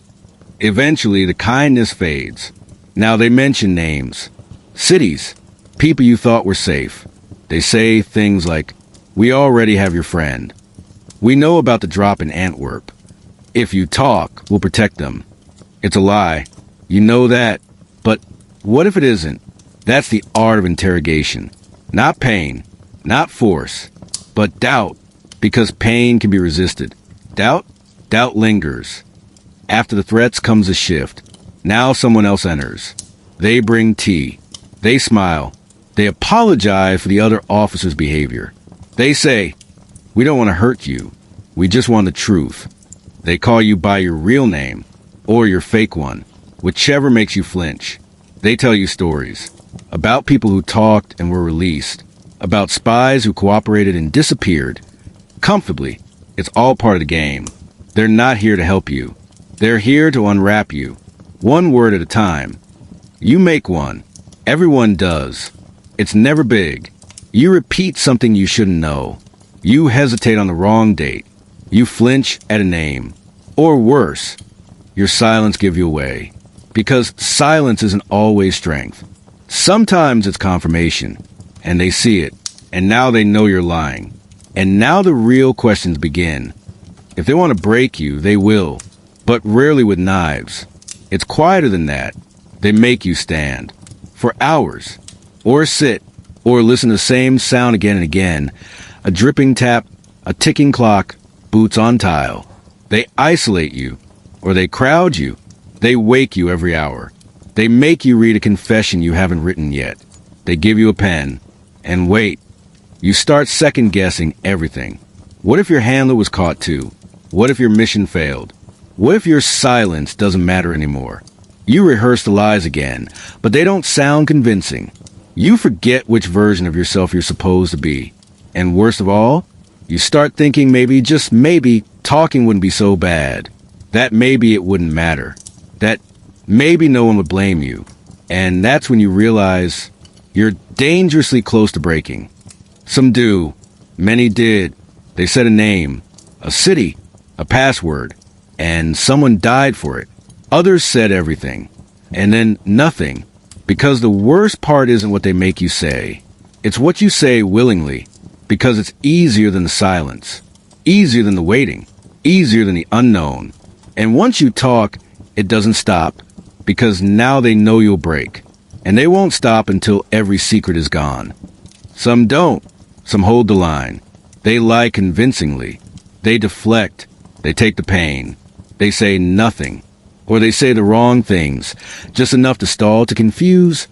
Eventually, the kindness fades. Now they mention names, cities, people you thought were safe. They say things like, we already have your friend. We know about the drop in Antwerp. If you talk, we'll protect them. It's a lie. You know that. But what if it isn't? That's the art of interrogation. Not pain, not force, but doubt, because pain can be resisted. Doubt lingers. After the threats comes a shift. Now someone else enters. They bring tea. They smile. They apologize for the other officer's behavior. They say, we don't want to hurt you. We just want the truth. They call you by your real name, or your fake one, whichever makes you flinch. They tell you stories about people who talked and were released, about spies who cooperated and disappeared. Comfortably, it's all part of the game. They're not here to help you. They're here to unwrap you, one word at a time. You make one. Everyone does. It's never big. You repeat something you shouldn't know. You hesitate on the wrong date. You flinch at a name. Or worse, your silence gives you away. Because silence isn't always strength. Sometimes it's confirmation. And they see it. And now they know you're lying. And now the real questions begin. If they want to break you, they will. But rarely with knives. It's quieter than that. They make you stand. For hours. Or sit. Or listen to the same sound again and again. A dripping tap, a ticking clock, boots on tile. They isolate you. Or they crowd you. They wake you every hour. They make you read a confession you haven't written yet. They give you a pen. And wait. You start second-guessing everything. What if your handler was caught too? What if your mission failed? What if your silence doesn't matter anymore? You rehearse the lies again, but they don't sound convincing. You forget which version of yourself you're supposed to be. And worst of all, you start thinking maybe, just maybe, talking wouldn't be so bad. That maybe it wouldn't matter. That maybe no one would blame you. And that's when you realize you're dangerously close to breaking. Some do. Many did. They said a name, a city, a password, and someone died for it. Others said everything, and then nothing, because the worst part isn't what they make you say. It's what you say willingly, because it's easier than the silence, easier than the waiting, easier than the unknown. And once you talk, it doesn't stop, because now they know you'll break, and they won't stop until every secret is gone. Some don't. Some hold the line. They lie convincingly. They deflect. They take the pain. They say nothing. Or they say the wrong things, just enough to stall, to confuse,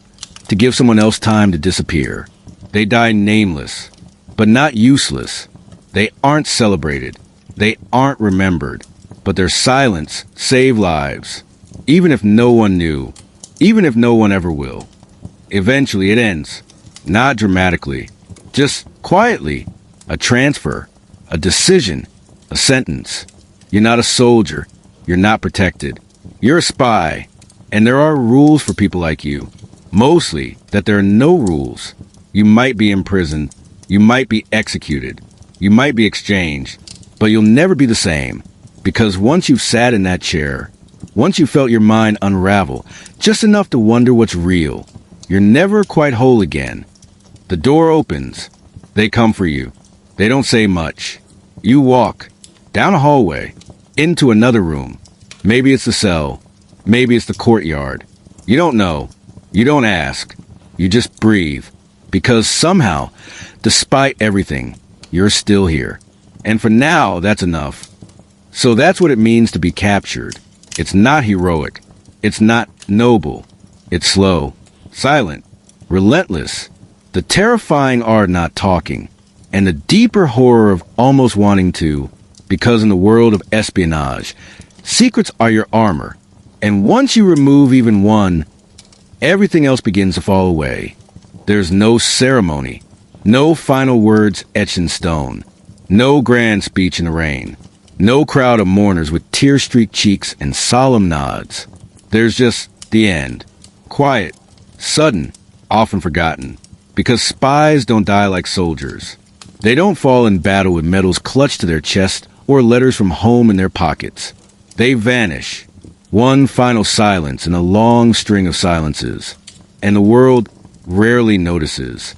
to give someone else time to disappear. They die nameless, but not useless. They aren't celebrated. They aren't remembered. But their silence saved lives, even if no one knew, even if no one ever will. Eventually it ends, not dramatically, just quietly. A transfer, a decision, a sentence. You're not a soldier. You're not protected. You're a spy. And there are rules for people like you. Mostly that there are no rules. You might be imprisoned. You might be executed. You might be exchanged. But you'll never be the same. Because once you've sat in that chair, Once you felt your mind unravel, just enough to wonder what's real, you're never quite whole again. The door opens. They come for you. They don't say much. You walk down a hallway, into another room. Maybe it's the cell. Maybe it's the courtyard. You don't know. You don't ask. You just breathe. Because somehow, despite everything, you're still here. And for now, that's enough. So that's what it means to be captured. It's not heroic. It's not noble. It's slow, silent, relentless. The terrifying art not talking, and the deeper horror of almost wanting to, because in the world of espionage, secrets are your armor. And once you remove even one, everything else begins to fall away. There's no ceremony, no final words etched in stone, no grand speech in the rain, no crowd of mourners with tear-streaked cheeks and solemn nods. There's just the end. Quiet, sudden, often forgotten. Because spies don't die like soldiers. They don't fall in battle with medals clutched to their chest or letters from home in their pockets. They vanish. One final silence in a long string of silences. And the world rarely notices.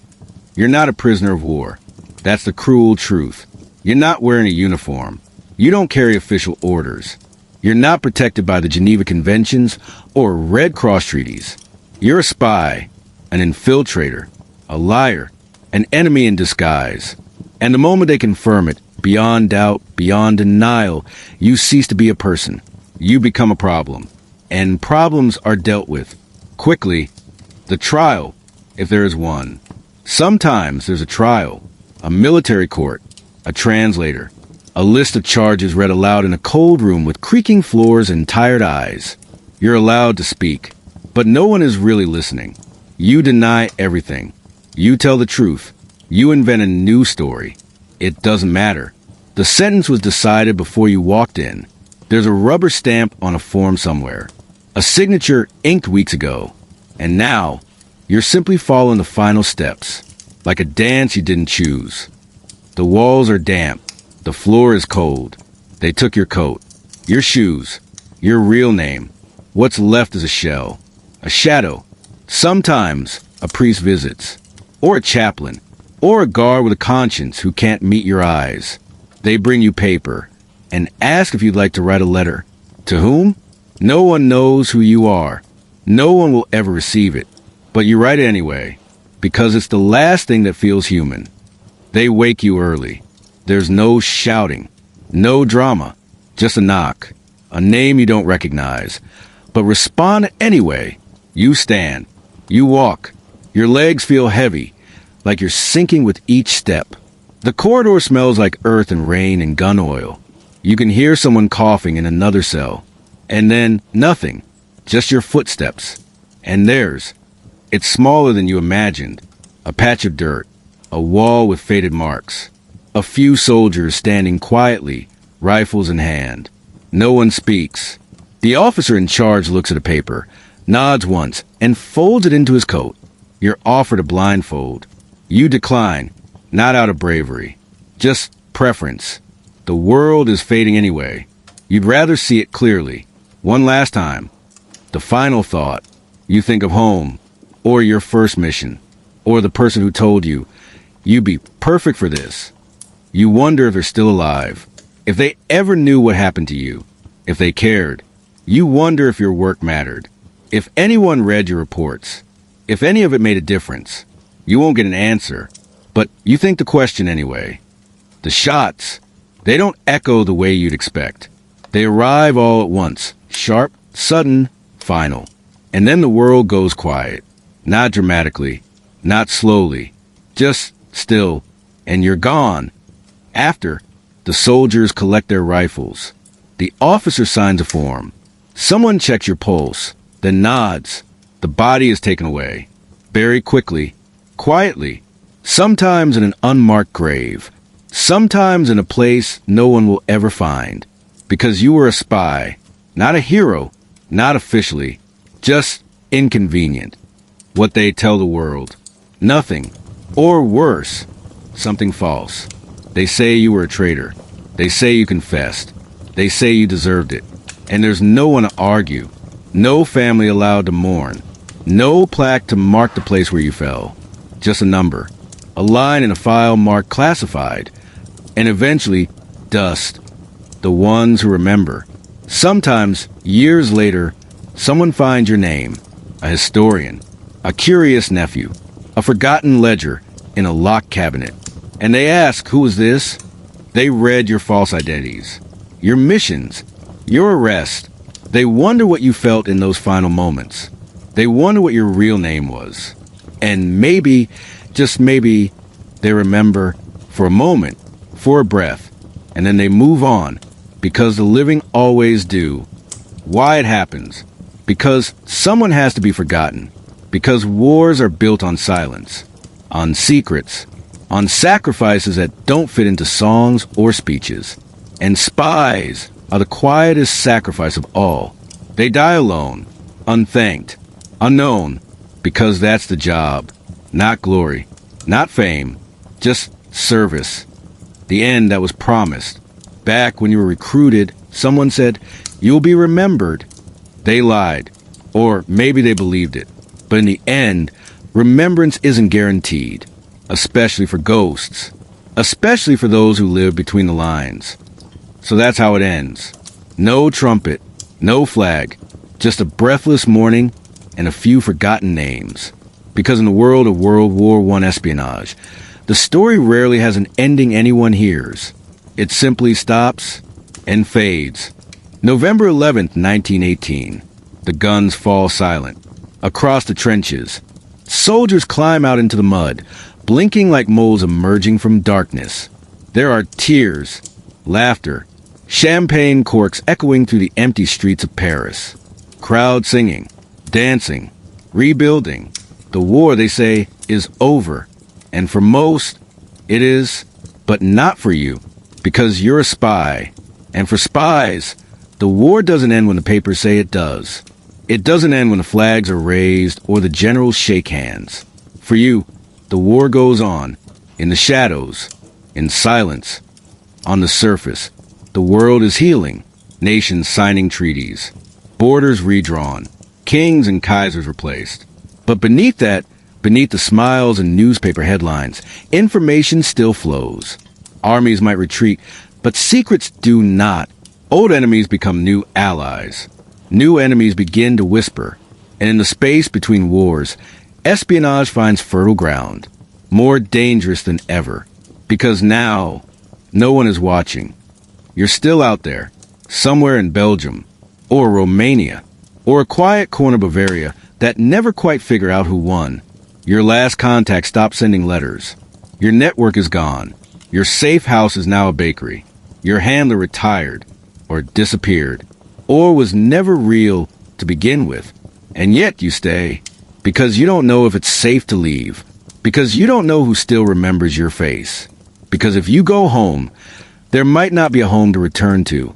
You're not a prisoner of war. That's the cruel truth. You're not wearing a uniform. You don't carry official orders. You're not protected by the Geneva Conventions or Red Cross treaties. You're a spy, an infiltrator, a liar, an enemy in disguise. And the moment they confirm it, beyond doubt, beyond denial, you cease to be a person. You become a problem. And problems are dealt with. Quickly. The trial, if there is one. Sometimes there's a trial, a military court, a translator, a list of charges read aloud in a cold room with creaking floors and tired eyes. You're allowed to speak, but no one is really listening. You deny everything. You tell the truth. You invent a new story. It doesn't matter. The sentence was decided before you walked in. There's a rubber stamp on a form somewhere. A signature inked weeks ago. And now, you're simply following the final steps. Like a dance you didn't choose. The walls are damp. The floor is cold. They took your coat. Your shoes. Your real name. What's left is a shell. A shadow. Sometimes, a priest visits. Or a chaplain, or a guard with a conscience who can't meet your eyes. They bring you paper and ask if you'd like to write a letter. To whom? No one knows who you are. No one will ever receive it. But you write it anyway, because it's the last thing that feels human. They wake you early. There's no shouting, no drama, just a knock, a name you don't recognize. But respond anyway. You stand. You walk. Your legs feel heavy, like you're sinking with each step. The corridor smells like earth and rain and gun oil. You can hear someone coughing in another cell. And then nothing, just your footsteps. And theirs. It's smaller than you imagined. A patch of dirt, a wall with faded marks. A few soldiers standing quietly, rifles in hand. No one speaks. The officer in charge looks at a paper, nods once, and folds it into his coat. You're offered a blindfold. You decline, not out of bravery, just preference. The world is fading anyway. You'd rather see it clearly. One last time. The final thought. You think of home, or your first mission, or the person who told you, you'd be perfect for this. You wonder if they're still alive, if they ever knew what happened to you, if they cared. You wonder if your work mattered, if anyone read your reports. If any of it made a difference. You won't get an answer, but you think the question anyway. The shots, they don't echo the way you'd expect. They arrive all at once, sharp, sudden, final. And then the world goes quiet. Not dramatically, not slowly, just still, and you're gone. After, the soldiers collect their rifles. The officer signs a form. Someone checks your pulse, then nods. The body is taken away, buried quickly, quietly, sometimes in an unmarked grave, sometimes in a place no one will ever find, because you were a spy, not a hero, not officially, just inconvenient. What they tell the world, nothing, or worse, something false. They say you were a traitor. They say you confessed. They say you deserved it. And there's no one to argue, no family allowed to mourn, no plaque to mark the place where you fell. Just a number, a line in a file marked classified, and eventually, dust. The ones who remember. Sometimes, years later, someone finds your name, a historian, a curious nephew, a forgotten ledger in a locked cabinet. And they ask, who is this? They read your false identities, your missions, your arrest. They wonder what you felt in those final moments. They wonder what your real name was. And maybe, just maybe, they remember for a moment, for a breath, and then they move on, because the living always do. Why it happens? Because someone has to be forgotten. Because wars are built on silence, on secrets, on sacrifices that don't fit into songs or speeches. And spies are the quietest sacrifice of all. They die alone, unthanked, unknown, because that's the job. Not glory, not fame, just service. The end that was promised. Back when you were recruited, someone said, you'll be remembered. They lied, or maybe they believed it. But in the end, remembrance isn't guaranteed, especially for ghosts, especially for those who live between the lines. So that's how it ends. No trumpet, no flag, just a breathless mourning and a few forgotten names. Because in the world of World War I espionage, the story rarely has an ending anyone hears. It simply stops and fades. November 11th, 1918. The guns fall silent. Across the trenches, soldiers climb out into the mud, blinking like moles emerging from darkness. There are tears, laughter, champagne corks echoing through the empty streets of Paris. Crowd singing, dancing, rebuilding. The war, they say, is over. And for most, it is, but not for you, because you're a spy. And for spies, the war doesn't end when the papers say it does. It doesn't end when the flags are raised or the generals shake hands. For you, the war goes on, in the shadows, in silence. On the surface, the world is healing, nations signing treaties, borders redrawn, kings and kaisers replaced. But beneath that, beneath the smiles and newspaper headlines, information still flows. Armies might retreat, but secrets do not. Old enemies become new allies. New enemies begin to whisper. And in the space between wars, espionage finds fertile ground, more dangerous than ever. Because now, no one is watching. You're still out there, somewhere in Belgium, or Romania, or a quiet corner of Bavaria that never quite figure out who won. Your last contact stopped sending letters. Your network is gone. Your safe house is now a bakery. Your handler retired, or disappeared, or was never real to begin with. And yet you stay, because you don't know if it's safe to leave, because you don't know who still remembers your face. Because if you go home, there might not be a home to return to.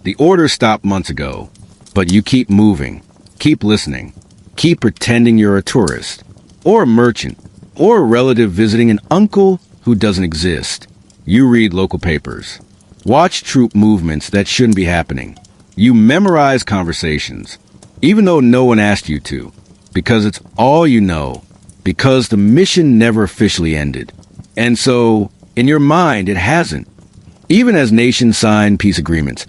The order stopped months ago, but you keep moving, keep listening, keep pretending you're a tourist, or a merchant, or a relative visiting an uncle who doesn't exist. You read local papers, watch troop movements that shouldn't be happening. You memorize conversations, even though no one asked you to, because it's all you know, because the mission never officially ended. And so, in your mind, it hasn't. Even as nations sign peace agreements,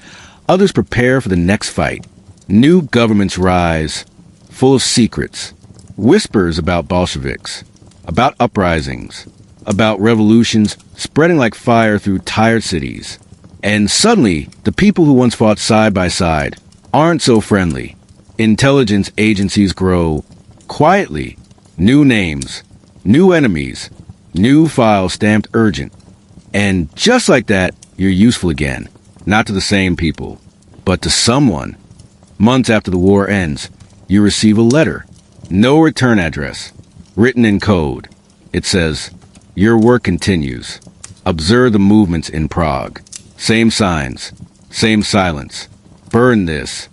others prepare for the next fight. New governments rise, full of secrets, whispers about Bolsheviks, about uprisings, about revolutions spreading like fire through tired cities. And suddenly, the people who once fought side by side aren't so friendly. Intelligence agencies grow quietly. New names, new enemies, new files stamped urgent. And just like that, you're useful again. Not to the same people, but to someone. Months after the war ends, you receive a letter. No return address. Written in code. It says, your work continues. Observe the movements in Prague. Same signs. Same silence. Burn this.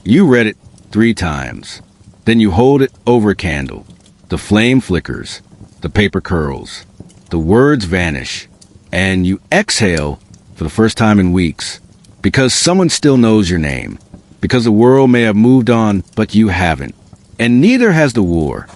You read it 3 times. Then you hold it over a candle. The flame flickers. The paper curls. The words vanish. And you exhale for the first time in weeks. Because someone still knows your name. Because the world may have moved on, but you haven't. And neither has the war.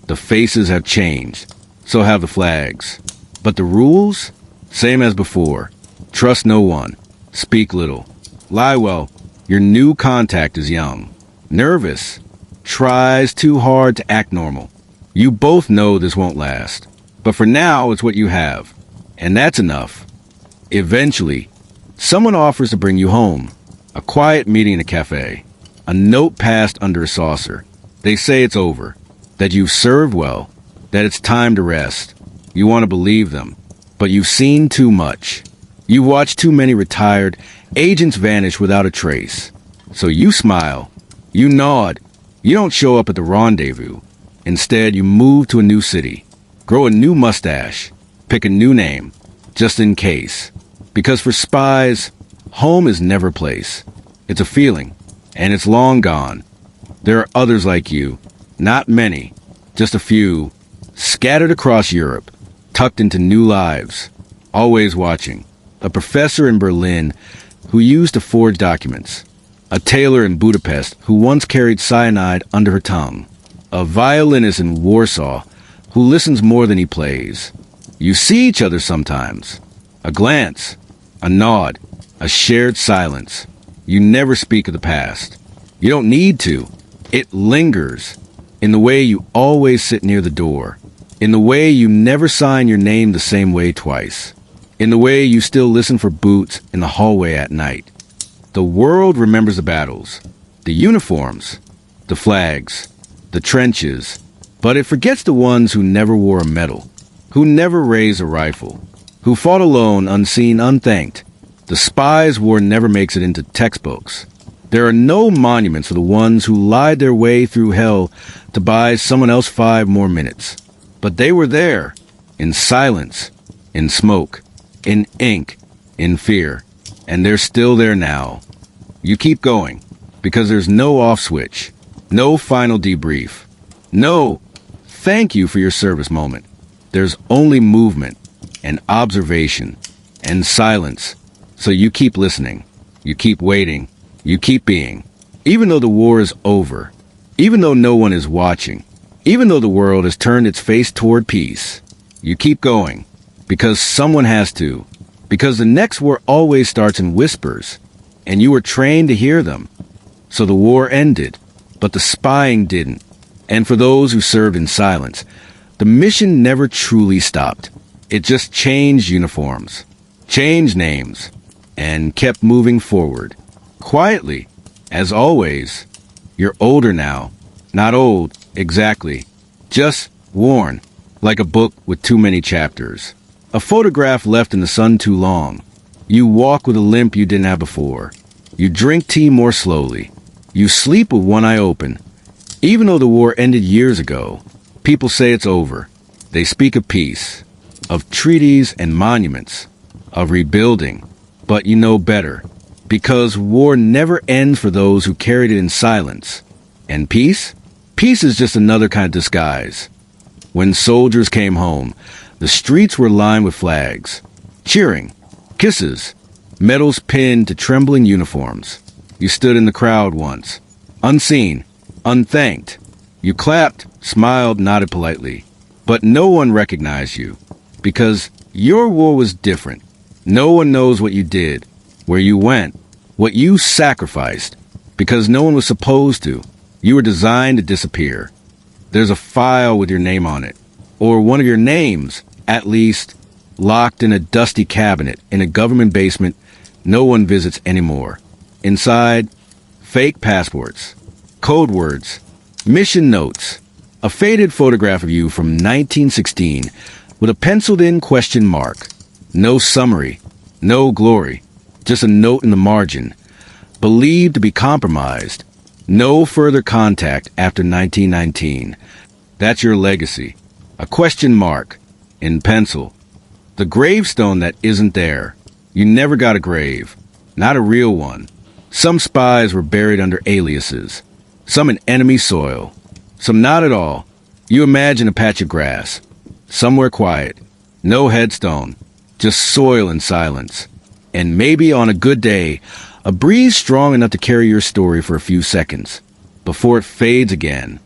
The faces have changed. So have the flags. But the rules? Same as before. Trust no one. Speak little. Lie well. Your new contact is young. Nervous. Tries too hard to act normal. You both know this won't last. But for now, it's what you have. And that's enough. Eventually, someone offers to bring you home. A quiet meeting in a cafe. A note passed under a saucer. They say it's over. That you've served well. That it's time to rest. You want to believe them. But you've seen too much. You've watched too many retired agents vanish without a trace. So you smile. You nod. You don't show up at the rendezvous. Instead, you move to a new city. Grow a new mustache. Pick a new name. Just in case. Because for spies, home is never a place. It's a feeling. And it's long gone. There are others like you. Not many. Just a few. Scattered across Europe. Tucked into new lives. Always watching. A professor in Berlin who used to forge documents. A tailor in Budapest who once carried cyanide under her tongue. A violinist in Warsaw who listens more than he plays. You see each other sometimes. A glance. A nod. A shared silence. You never speak of the past. You don't need to. It lingers. In the way you always sit near the door. In the way you never sign your name the same way twice. In the way you still listen for boots in the hallway at night. The world remembers the battles. The uniforms. The flags. The trenches. But it forgets the ones who never wore a medal. Who never raised a rifle. Who fought alone, unseen, unthanked. The spies' war never makes it into textbooks. There are no monuments for the ones who lied their way through hell to buy someone else 5 more minutes. But they were there, in silence, in smoke, in ink, in fear. And they're still there now. You keep going, because there's no off switch, no final debrief, no thank you for your service moment. There's only movement, and observation, and silence. So you keep listening, you keep waiting, you keep being. Even though the war is over, even though no one is watching, even though the world has turned its face toward peace, you keep going, because someone has to, because the next war always starts in whispers, and you were trained to hear them. So the war ended, but the spying didn't. And for those who served in silence, the mission never truly stopped. It just changed uniforms, changed names, and kept moving forward. Quietly, as always. You're older now. Not old, exactly. Just worn, like a book with too many chapters. A photograph left in the sun too long. You walk with a limp you didn't have before. You drink tea more slowly. You sleep with one eye open. Even though the war ended years ago, people say it's over. They speak of peace, of treaties and monuments, of rebuilding. But you know better, because war never ends for those who carried it in silence. And peace? Peace is just another kind of disguise. When soldiers came home, the streets were lined with flags, cheering, kisses, medals pinned to trembling uniforms. You stood in the crowd once, unseen, unthanked. You clapped, smiled, nodded politely. But no one recognized you, because your war was different. No one knows what you did, where you went, what you sacrificed, because no one was supposed to. You were designed to disappear. There's a file with your name on it, or one of your names, at least, locked in a dusty cabinet in a government basement no one visits anymore. Inside, fake passports, code words, mission notes, a faded photograph of you from 1916 with a penciled-in question mark. No summary, no glory, just a note in the margin, believed to be compromised. No further contact after 1919. That's your legacy. A question mark, in pencil. The gravestone that isn't there. You never got a grave. Not a real one. Some spies were buried under aliases. Some in enemy soil. Some not at all. You imagine a patch of grass. Somewhere quiet. No headstone. Just soil and silence. And maybe on a good day, A breeze strong enough to carry your story for a few seconds, before it fades again.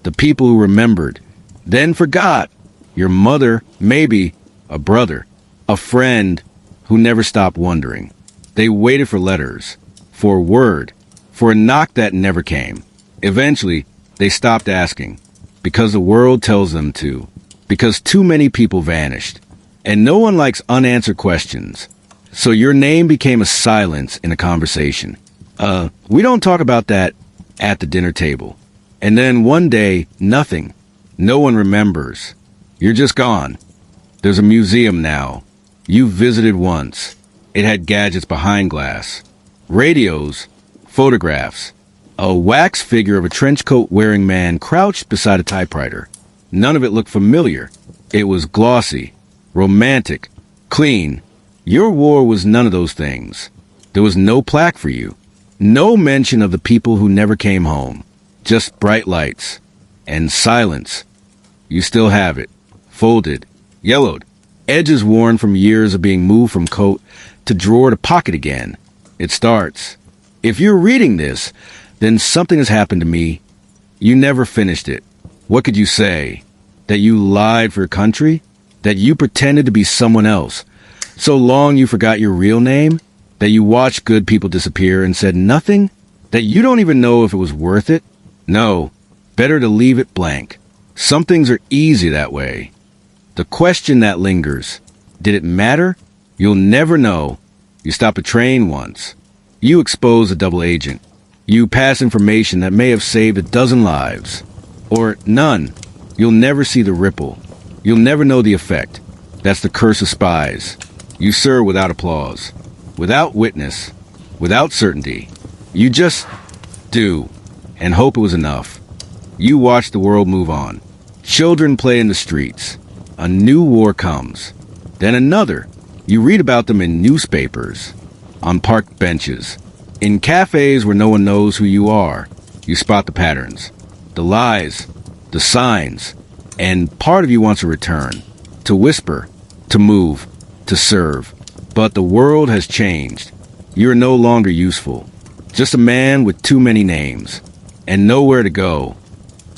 The people who remembered, then forgot. Your mother, maybe, a brother, a friend who never stopped wondering. They waited for letters, for a word, for a knock that never came. Eventually, they stopped asking, because the world tells them to, because too many people vanished. And no one likes unanswered questions. So your name became a silence in a conversation. We don't talk about that at the dinner table. And then one day, nothing. No one remembers. You're just gone. There's a museum now. You visited once. It had gadgets behind glass. Radios. Photographs. A wax figure of a trench coat wearing man crouched beside a typewriter. None of it looked familiar. It was glossy, romantic, clean. Your war was none of those things. There was no plaque for you. No mention of the people who never came home. Just bright lights. And silence. You still have it. Folded. Yellowed. Edges worn from years of being moved from coat to drawer to pocket again. It starts. If you're reading this, then something has happened to me. You never finished it. What could you say? That you lied for your country? That you pretended to be someone else? So long you forgot your real name? That you watched good people disappear and said nothing? That you don't even know if it was worth it? No. Better to leave it blank. Some things are easy that way. The question that lingers, did it matter? You'll never know. You stop a train once. You expose a double agent. You pass information that may have saved a dozen lives. Or none. You'll never see the ripple. You'll never know the effect. That's the curse of spies. You serve without applause, without witness, without certainty. You just do, and hope it was enough. You watch the world move on. Children play in the streets. A new war comes. Then another. You read about them in newspapers, on park benches, in cafes where no one knows who you are. You spot the patterns, the lies, the signs, and part of you wants to return, to whisper, to move, to serve. But the world has changed. You're no longer useful. Just a man with too many names, and nowhere to go.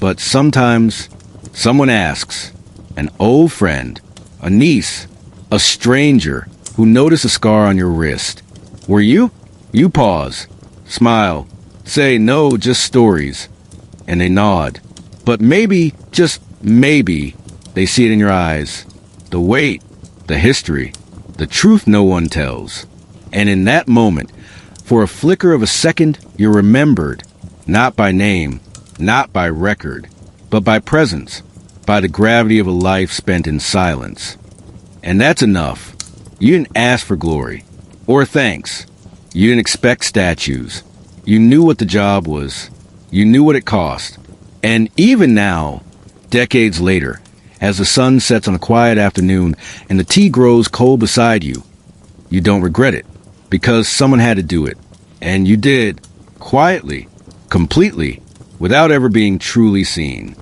But sometimes, someone asks, an old friend, a niece, a stranger who noticed a scar on your wrist. Were you? You pause, smile, say no, just stories, and they nod. But maybe, just maybe, they see it in your eyes. The weight, the history, the truth no one tells. And in that moment, for a flicker of a second, you're remembered, not by name, not by record, but by presence, by the gravity of a life spent in silence. And that's enough. You didn't ask for glory, or thanks. You didn't expect statues. You knew what the job was. You knew what it cost. And even now, decades later, as the sun sets on a quiet afternoon and the tea grows cold beside you, you don't regret it, because someone had to do it. And you did, quietly, completely, without ever being truly seen.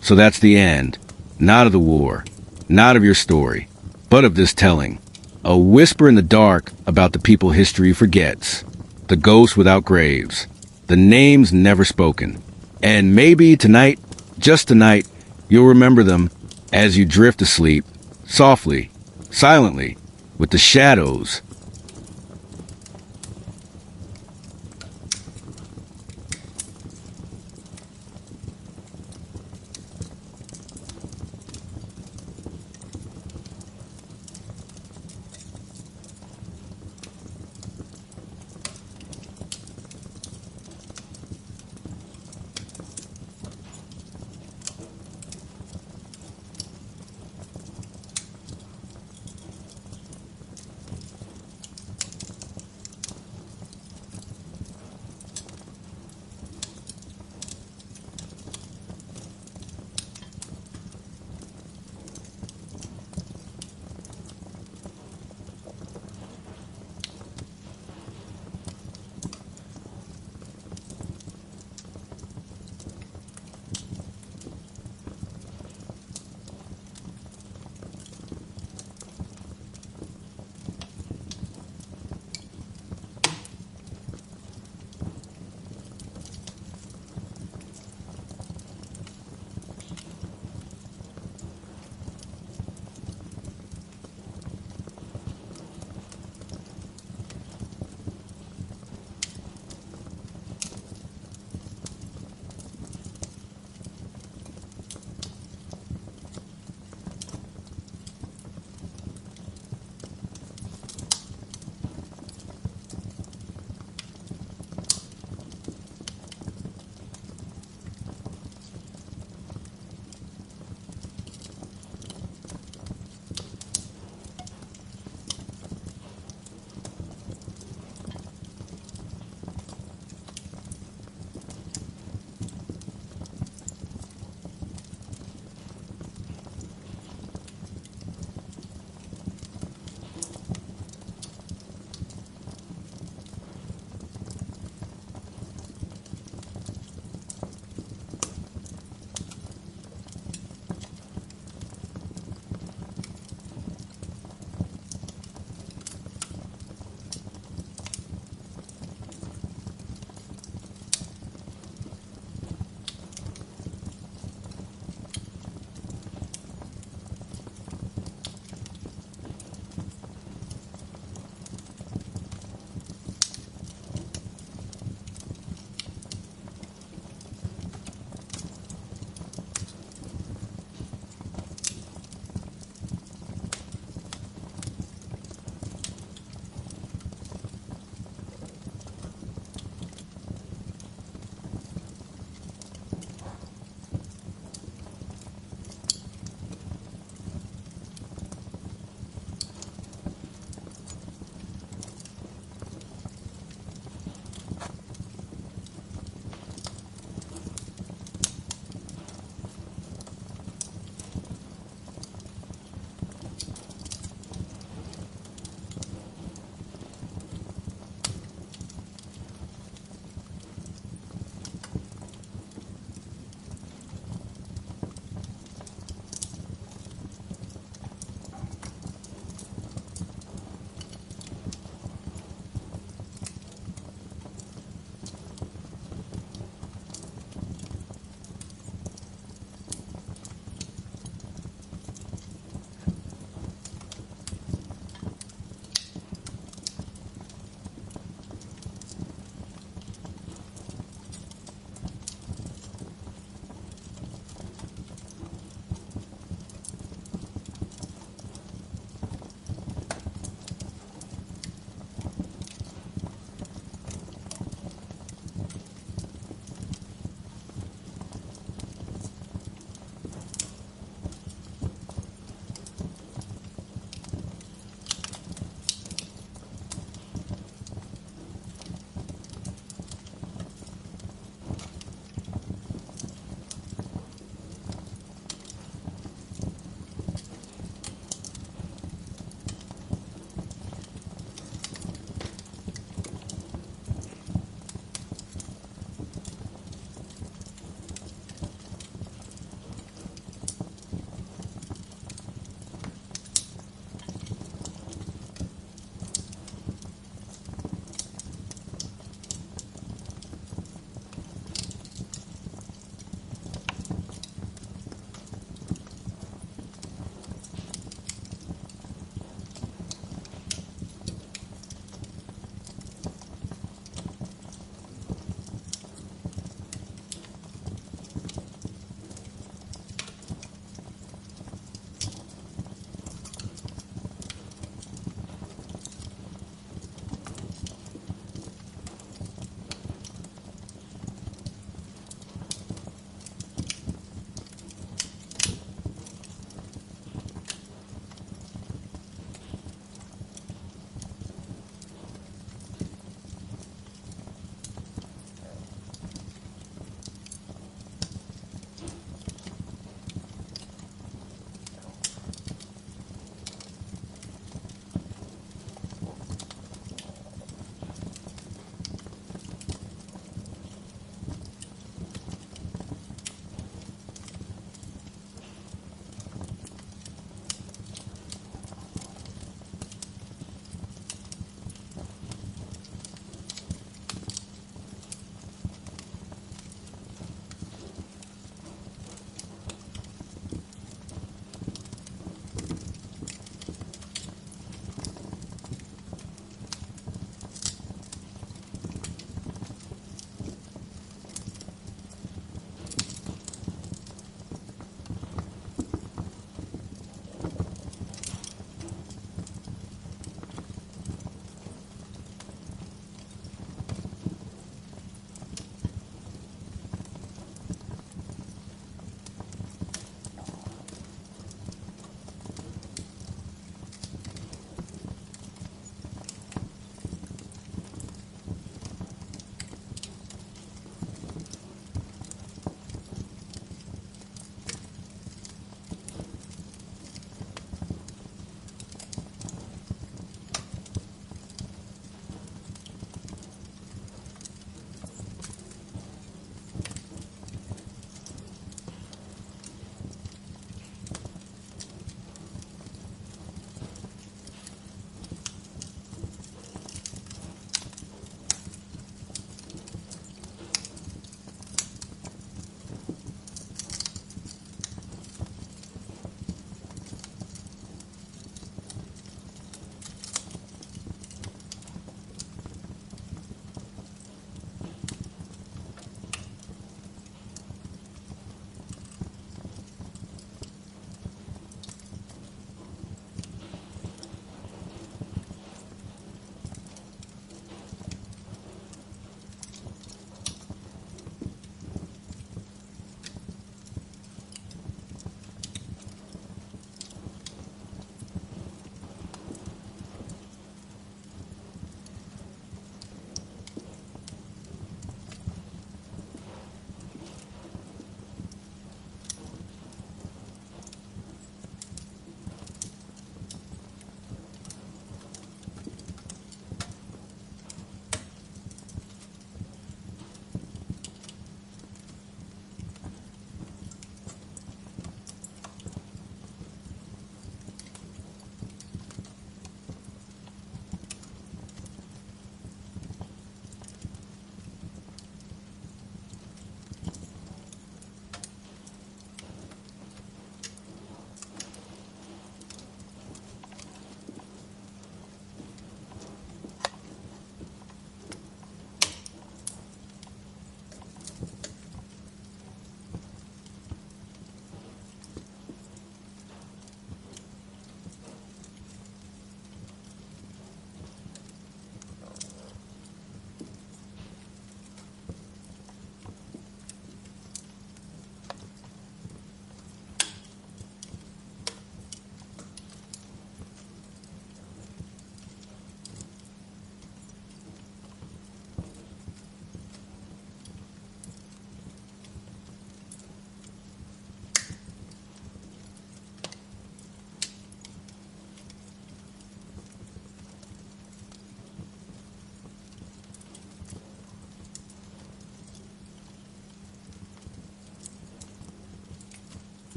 So that's the end, not of the war, not of your story, but of this telling. A whisper in the dark about the people history forgets, the ghosts without graves, the names never spoken. And maybe tonight, just tonight, you'll remember them as you drift asleep, softly, silently, with the shadows